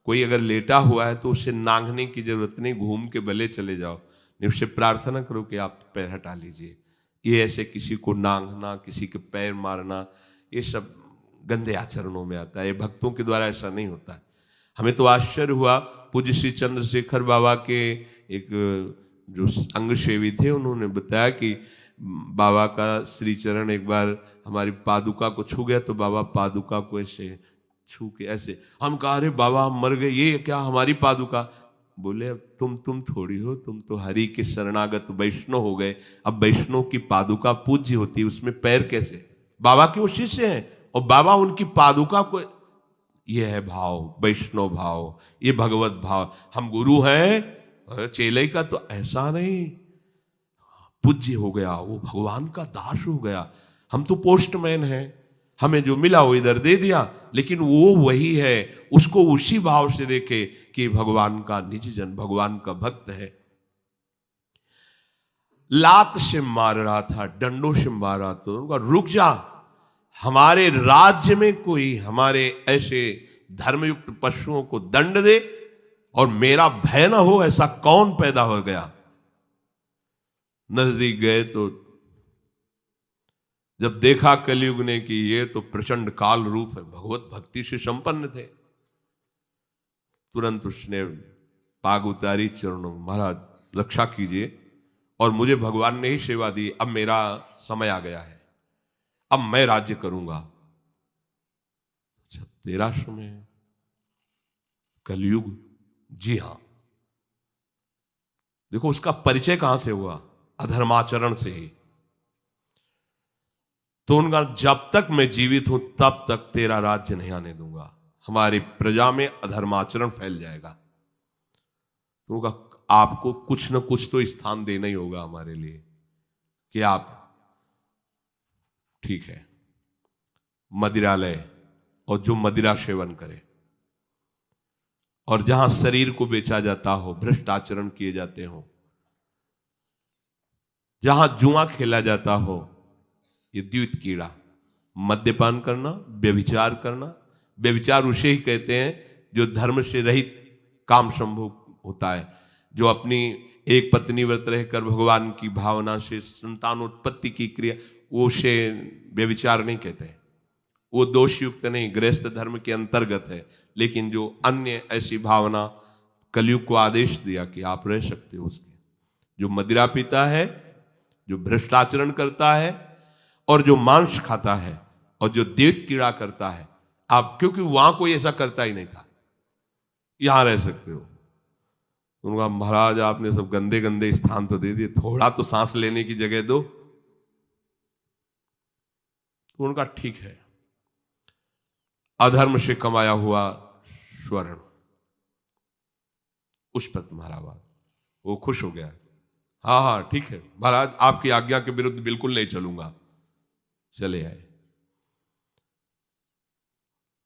कोई अगर लेटा हुआ है तो उसे नांगने की जरूरत नहीं, घूम के भले चले जाओ, नहीं उससे प्रार्थना करो कि आप पैर हटा लीजिए। ये ऐसे किसी को नांगना, किसी के पैर मारना, ये सब गंदे आचरणों में आता है। ये भक्तों के द्वारा ऐसा नहीं होता है। हमें तो आश्चर्य हुआ, पूज्य श्री चंद्रशेखर बाबा के एक जो अंग सेवी थे, उन्होंने बताया कि बाबा का श्री चरण एक बार हमारी पादुका को छू गया, तो बाबा पादुका को ऐसे छू के ऐसे, हम कहा अरे बाबा हम मर गए, ये क्या हमारी पादुका? बोले अब तुम थोड़ी हो, तुम तो हरि के शरणागत वैष्णव हो गए। अब वैष्णव की पादुका पूज्य होती है, उसमें पैर कैसे? बाबा के वो शिष्य हैं और बाबा उनकी पादुका को, ये है भाव, वैष्णव भाव, ये भगवत भाव। हम गुरु हैं, चेले का तो ऐसा नहीं, पूज्य हो गया, वो भगवान का दास हो गया। हम तो पोस्टमैन हैं, हमें जो मिला वो इधर दे दिया, लेकिन वो वही है, उसको उसी भाव से देखे कि भगवान का निज जन, भगवान का भक्त है। लात से मार रहा था, डंडों से मार रहा था, उनका रुक जा, हमारे राज्य में कोई हमारे ऐसे धर्मयुक्त पशुओं को दंड दे और मेरा भय ना हो, ऐसा कौन पैदा हो गया? नजदीक गए तो जब देखा कलयुग ने कि ये तो प्रचंड काल रूप है, भगवत भक्ति से संपन्न थे, तुरंत उसने पाग उतारी चरणों, महाराज रक्षा कीजिए, और मुझे भगवान ने ही सेवा दी, अब मेरा समय आ गया है, अब मैं राज्य करूंगा। अच्छा, तेरा समय है? कलयुग? जी हां। देखो उसका परिचय कहां से हुआ? अधर्माचरण से ही। तो उनका जब तक मैं जीवित हूं तब तक तेरा राज्य नहीं आने दूंगा, हमारी प्रजा में अधर्माचरण फैल जाएगा। तो उनका आपको कुछ न कुछ तो स्थान देना ही होगा हमारे लिए, कि आप ठीक है मदिरालय, और जो मदिरा सेवन करे, और जहां शरीर को बेचा जाता हो, भ्रष्ट आचरण किए जाते हो, जहां जुआ खेला जाता हो, ये द्वित कीड़ा, मद्यपान करना, व्यभिचार करना। व्यभिचार उसे ही कहते हैं जो धर्म से रहित काम संभोग होता है, जो अपनी एक पत्नी व्रत रहकर भगवान की भावना से संतानोत्पत्ति की क्रिया, वो उसे व्यभिचार नहीं कहते, वो दोषयुक्त नहीं, गृहस्थ धर्म के अंतर्गत है। लेकिन जो अन्य ऐसी भावना, कलयुग को आदेश दिया कि आप रह सकते हो उसके, जो मदिरा पीता है, जो भ्रष्टाचरण करता है, और जो मांस खाता है, और जो देव कीड़ा करता है, आप, क्योंकि वहां कोई ऐसा करता ही नहीं था, यहां रह सकते हो। उनका महाराज आपने सब गंदे गंदे स्थान तो दे दिए, थोड़ा तो सांस लेने की जगह दो। तो उनका ठीक है, अधर्म से कमाया हुआ स्वर्ण, पुष्पत महाराज वो खुश हो गया, हाँ हाँ ठीक है महाराज, आपकी आज्ञा के विरुद्ध बिल्कुल नहीं चलूंगा। चले आए।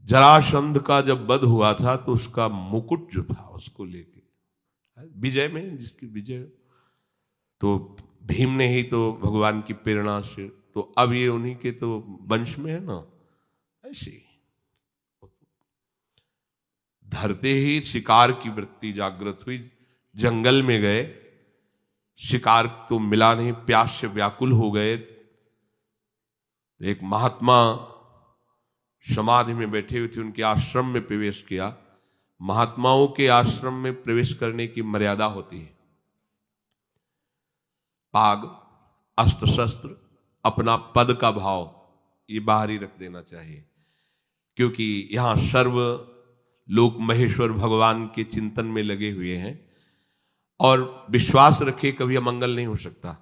जरासंध का जब वध हुआ था तो उसका मुकुट जो था उसको लेके, विजय में जिसकी विजय, तो भीम ने ही तो भगवान की प्रेरणा से, तो अब ये उन्हीं के तो वंश में है ना। ऐसे ही धरते ही शिकार की वृत्ति जागृत हुई, जंगल में गए, शिकार तो मिला नहीं, प्यास से व्याकुल हो गए। एक महात्मा समाधि में बैठे हुए थे, उनके आश्रम में प्रवेश किया। महात्माओं के आश्रम में प्रवेश करने की मर्यादा होती है। पाग, अस्त्र शस्त्र, अपना पद का भाव ये बाहर ही रख देना चाहिए, क्योंकि यहां सर्व लोग महेश्वर भगवान के चिंतन में लगे हुए हैं। और विश्वास रखे कभी अमंगल नहीं हो सकता।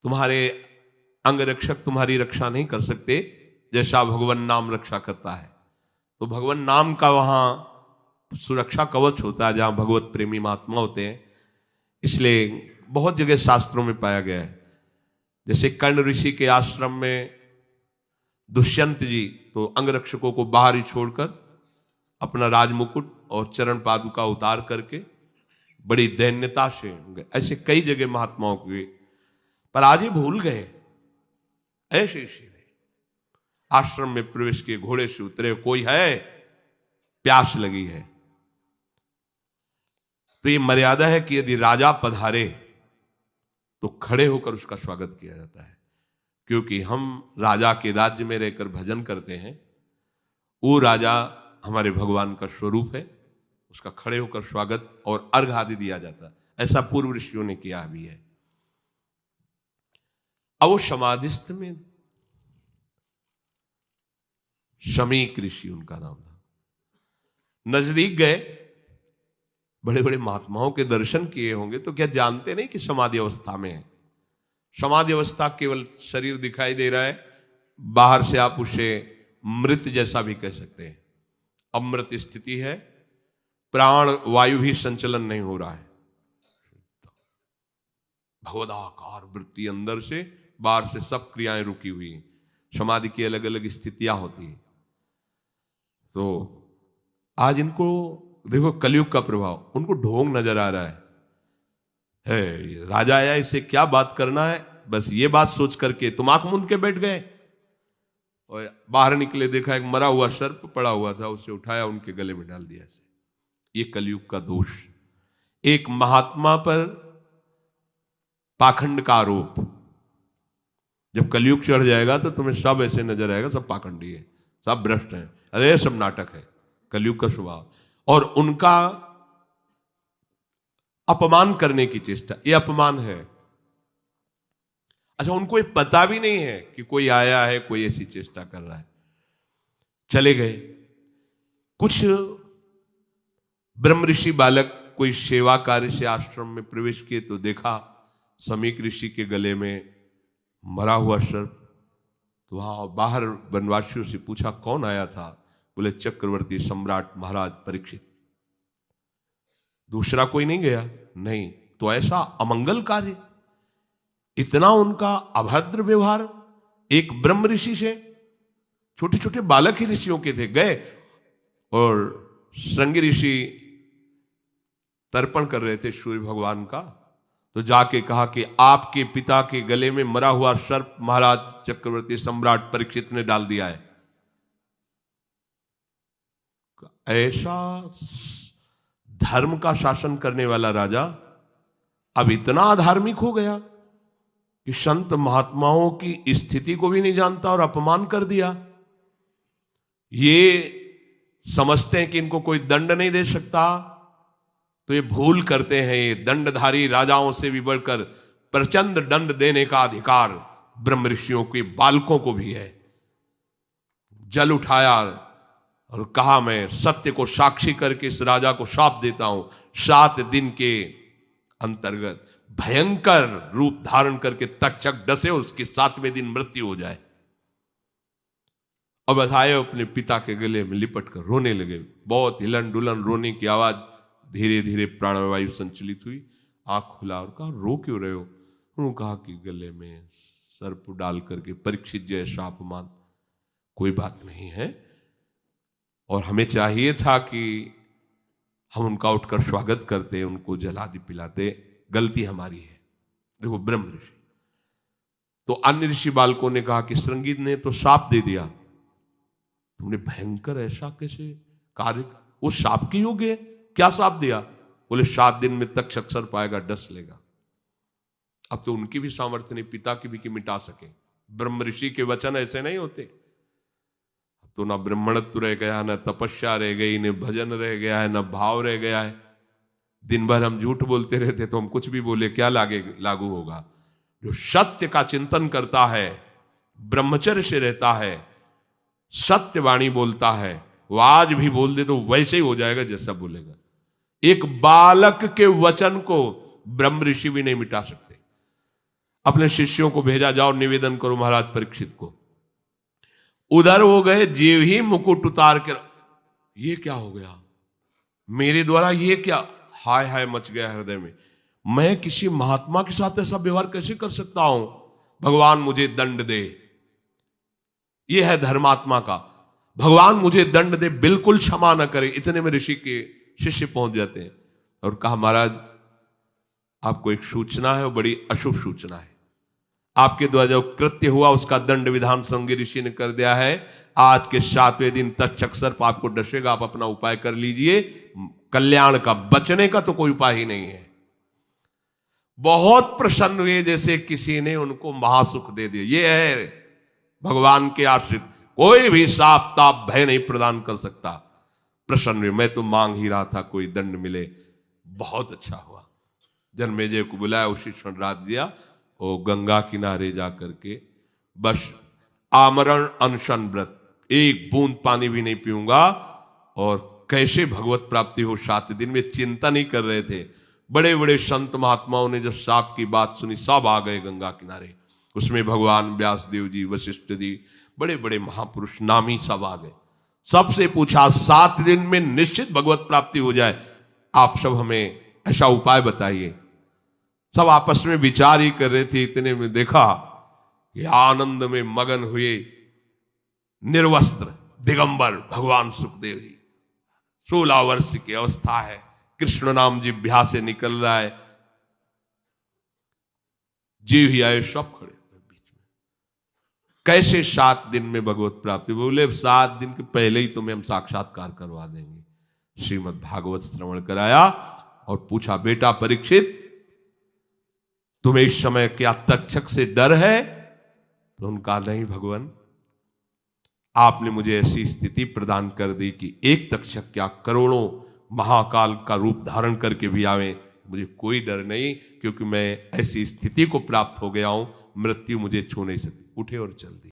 तुम्हारे अंग रक्षक तुम्हारी रक्षा नहीं कर सकते जैसा भगवान नाम रक्षा करता है। तो भगवान नाम का वहां सुरक्षा कवच होता है जहां भगवत प्रेमी महात्मा होते हैं। इसलिए बहुत जगह शास्त्रों में पाया गया है। जैसे कर्ण ऋषि के आश्रम में दुष्यंत जी तो अंगरक्षकों को बाहर ही छोड़कर अपना राजमुकुट और चरण पादुका उतार करके बड़ी दैन्यता से गए। ऐसे कई जगह महात्माओं के, पर आज ही भूल गए। ऐसे सीधे आश्रम में प्रवेश किए, घोड़े से उतरे, कोई है, प्यास लगी है। तो ये मर्यादा है कि यदि राजा पधारे तो खड़े होकर उसका स्वागत किया जाता है, क्योंकि हम राजा के राज्य में रहकर भजन करते हैं। वो राजा हमारे भगवान का स्वरूप है, उसका खड़े होकर स्वागत और अर्घ आदि दिया जाता है। ऐसा पूर्व ऋषियों ने किया भी है। अब वो समाधिस्थ में शमीक ऋषि उनका नाम था, नजदीक गए, बड़े बड़े महात्माओं के दर्शन किए होंगे तो क्या जानते नहीं कि समाधि अवस्था में है। समाधि अवस्था केवल शरीर दिखाई दे रहा है, बाहर से आप उसे मृत जैसा भी कह सकते हैं। अमृत स्थिति है, प्राण वायु भी संचलन नहीं हो रहा है। भगवदाकार वृत्ति अंदर से, बाहर से सब क्रियाएं रुकी हुई हैं। समाधि की अलग अलग स्थितियां होती हैं। तो आज इनको देखो कलयुग का प्रभाव, उनको ढोंग नजर आ रहा है राजा आया, इससे क्या बात करना है, बस ये बात सोच करके तुम आंख मूंद के बैठ गए। और बाहर निकले, देखा एक मरा हुआ सर्प पड़ा हुआ था, उसे उठाया, उनके गले में डाल दिया। ऐसे ये कलयुग का दोष। एक महात्मा पर पाखंड का आरोप, जब कलयुग चढ़ जाएगा तो तुम्हें सब ऐसे नजर आएगा, सब पाखंडी है, सब भ्रष्ट हैं, अरे सब नाटक है, कलयुग का स्वभाव। और उनका अपमान करने की चेष्टा, ये अपमान है। अच्छा, उनको ये पता भी नहीं है कि कोई आया है, कोई ऐसी चेष्टा कर रहा है। चले गए। कुछ ब्रह्म ऋषि बालक कोई सेवा कार्य से आश्रम में प्रवेश किए तो देखा समीक ऋषि के गले में मरा हुआ सर्प। तो वहां बाहर वनवासियों से पूछा कौन आया था, बोले चक्रवर्ती सम्राट महाराज परीक्षित। दूसरा कोई नहीं गया? नहीं। तो ऐसा अमंगल कार्य, इतना उनका अभद्र व्यवहार एक ब्रह्म ऋषि से। छोटे छोटे बालक ही ऋषियों के थे, गए और श्रृंगी ऋषि तर्पण कर रहे थे सूर्य भगवान का, तो जाके कहा कि आपके पिता के गले में मरा हुआ सर्प महाराज चक्रवर्ती सम्राट परीक्षित ने डाल दिया है। ऐसा धर्म का शासन करने वाला राजा अब इतना अधार्मिक हो गया कि संत महात्माओं की स्थिति को भी नहीं जानता और अपमान कर दिया। ये समझते हैं कि इनको कोई दंड नहीं दे सकता, तो ये भूल करते हैं। ये दंडधारी राजाओं से भी बढ़कर प्रचंड दंड देने का अधिकार ब्रह्म ऋषियों के बालकों को भी है। जल उठाया और कहा मैं सत्य को साक्षी करके इस राजा को शाप देता हूं, 7 दिन के अंतर्गत भयंकर रूप धारण करके तक्षक डसे, उसके 7वें दिन मृत्यु हो जाए। अब बधाए अपने पिता के गले में लिपट कर रोने लगे। बहुत हिलन डुलन रोने की आवाज, धीरे धीरे प्राणवायु संचलित हुई। आंख खुला और कहा रो क्यों रहे हो? उन्होंने कहा कि गले में सर्प डाल करके परीक्षित जैसा अपमान, कोई बात नहीं है, और हमें चाहिए था कि हम उनका उठकर स्वागत करते, उनको जलादि पिलाते, गलती हमारी है। देखो ब्रह्म ऋषि। तो अन्य ऋषि बालकों ने कहा कि श्रृंगी ने तो शाप दे दिया, तुमने भयंकर ऐसा कैसे कार्य, वो शाप के योग्य है? क्या शाप दिया? बोले 7 दिन में तक्षक सर्प पाएगा, डस लेगा। अब तो उनकी भी सामर्थ्य नहीं पिता की भी कि मिटा सके। ब्रह्म ऋषि के वचन ऐसे नहीं होते। अब तो ना ब्राह्मणत्व रह गया, ना तपस्या रह गई, न भजन रह गया है, ना भाव रह गया है। दिन भर हम झूठ बोलते रहते तो हम कुछ भी बोले क्या लागू होगा? जो सत्य का चिंतन करता है, ब्रह्मचर्य से रहता है, सत्यवाणी बोलता है, वो आज भी बोल दे तो वैसे ही हो जाएगा जैसा बोलेगा। एक बालक के वचन को ब्रह्म ऋषि भी नहीं मिटा सकते। अपने शिष्यों को भेजा, जाओ निवेदन करो महाराज परीक्षित को। उधर हो गए, जीव ही मुकुट उतार कर, ये क्या हो गया मेरे द्वारा, ये क्या, हाय हाय मच गया हृदय में। मैं किसी महात्मा के साथ ऐसा व्यवहार कैसे कर सकता हूं? भगवान मुझे दंड दे। ये है धर्मात्मा का, भगवान मुझे दंड दे, बिल्कुल क्षमा न करे। इतने में ऋषि के शिष्य पहुंच जाते हैं और कहा महाराज आपको एक सूचना है, वो बड़ी अशुभ सूचना है। आपके द्वारा जो कृत्य हुआ उसका दंड विधान श्रृंगी ऋषि ने कर दिया है। आज के 7वें दिन तक्षक सर्प आपको डसेगा, आप अपना उपाय कर लीजिए। कल्याण का, बचने का तो कोई उपाय ही नहीं है। बहुत प्रसन्न हुए, जैसे किसी ने उनको महासुख दे दिया। ये है भगवान के आश्रित, कोई भी साप ताप भय नहीं प्रदान कर सकता। प्रसन्न हुए, मैं तो मांग ही रहा था कोई दंड मिले, बहुत अच्छा हुआ। जन्मेजय को बुलाया, उसी क्षण रात दिया, और गंगा किनारे जा करके बस आमरण अनशन व्रत, एक बूंद पानी भी नहीं पीऊंगा, और कैसे भगवत प्राप्ति हो 7 दिन में चिंता नहीं कर रहे थे। बड़े बड़े संत महात्माओं ने जब साप की बात सुनी, सब आ गए गंगा किनारे। उसमें भगवान व्यासदेव जी, वशिष्ठ जी, बड़े बड़े महापुरुष नामी सब आ गए। सबसे पूछा 7 दिन में निश्चित भगवत प्राप्ति हो जाए, आप सब हमें ऐसा उपाय बताइए। सब आपस में विचार ही कर रहे थे। इतने में देखा कि आनंद में मगन हुए निर्वस्त्र दिगंबर भगवान सुखदेव जी, 16 वर्ष की अवस्था है, कृष्ण नाम जिह्वा से निकल रहा है, जीव ही आए, सब खड़े हुए बीच में। कैसे 7 दिन में भगवत प्राप्ति? बोले 7 दिन के पहले ही तुम्हें हम साक्षात्कार करवा देंगे। श्रीमद् भागवत श्रवण कराया और पूछा, बेटा परीक्षित तुम्हें इस समय क्या तक्षक से डर है? तो उनका नहीं भगवान, आपने मुझे ऐसी स्थिति प्रदान कर दी कि एक तक्षक क्या करोड़ों महाकाल का रूप धारण करके भी आवे, मुझे कोई डर नहीं, क्योंकि मैं ऐसी स्थिति को प्राप्त हो गया हूं, मृत्यु मुझे छू नहीं सकती। उठे और चल दिए।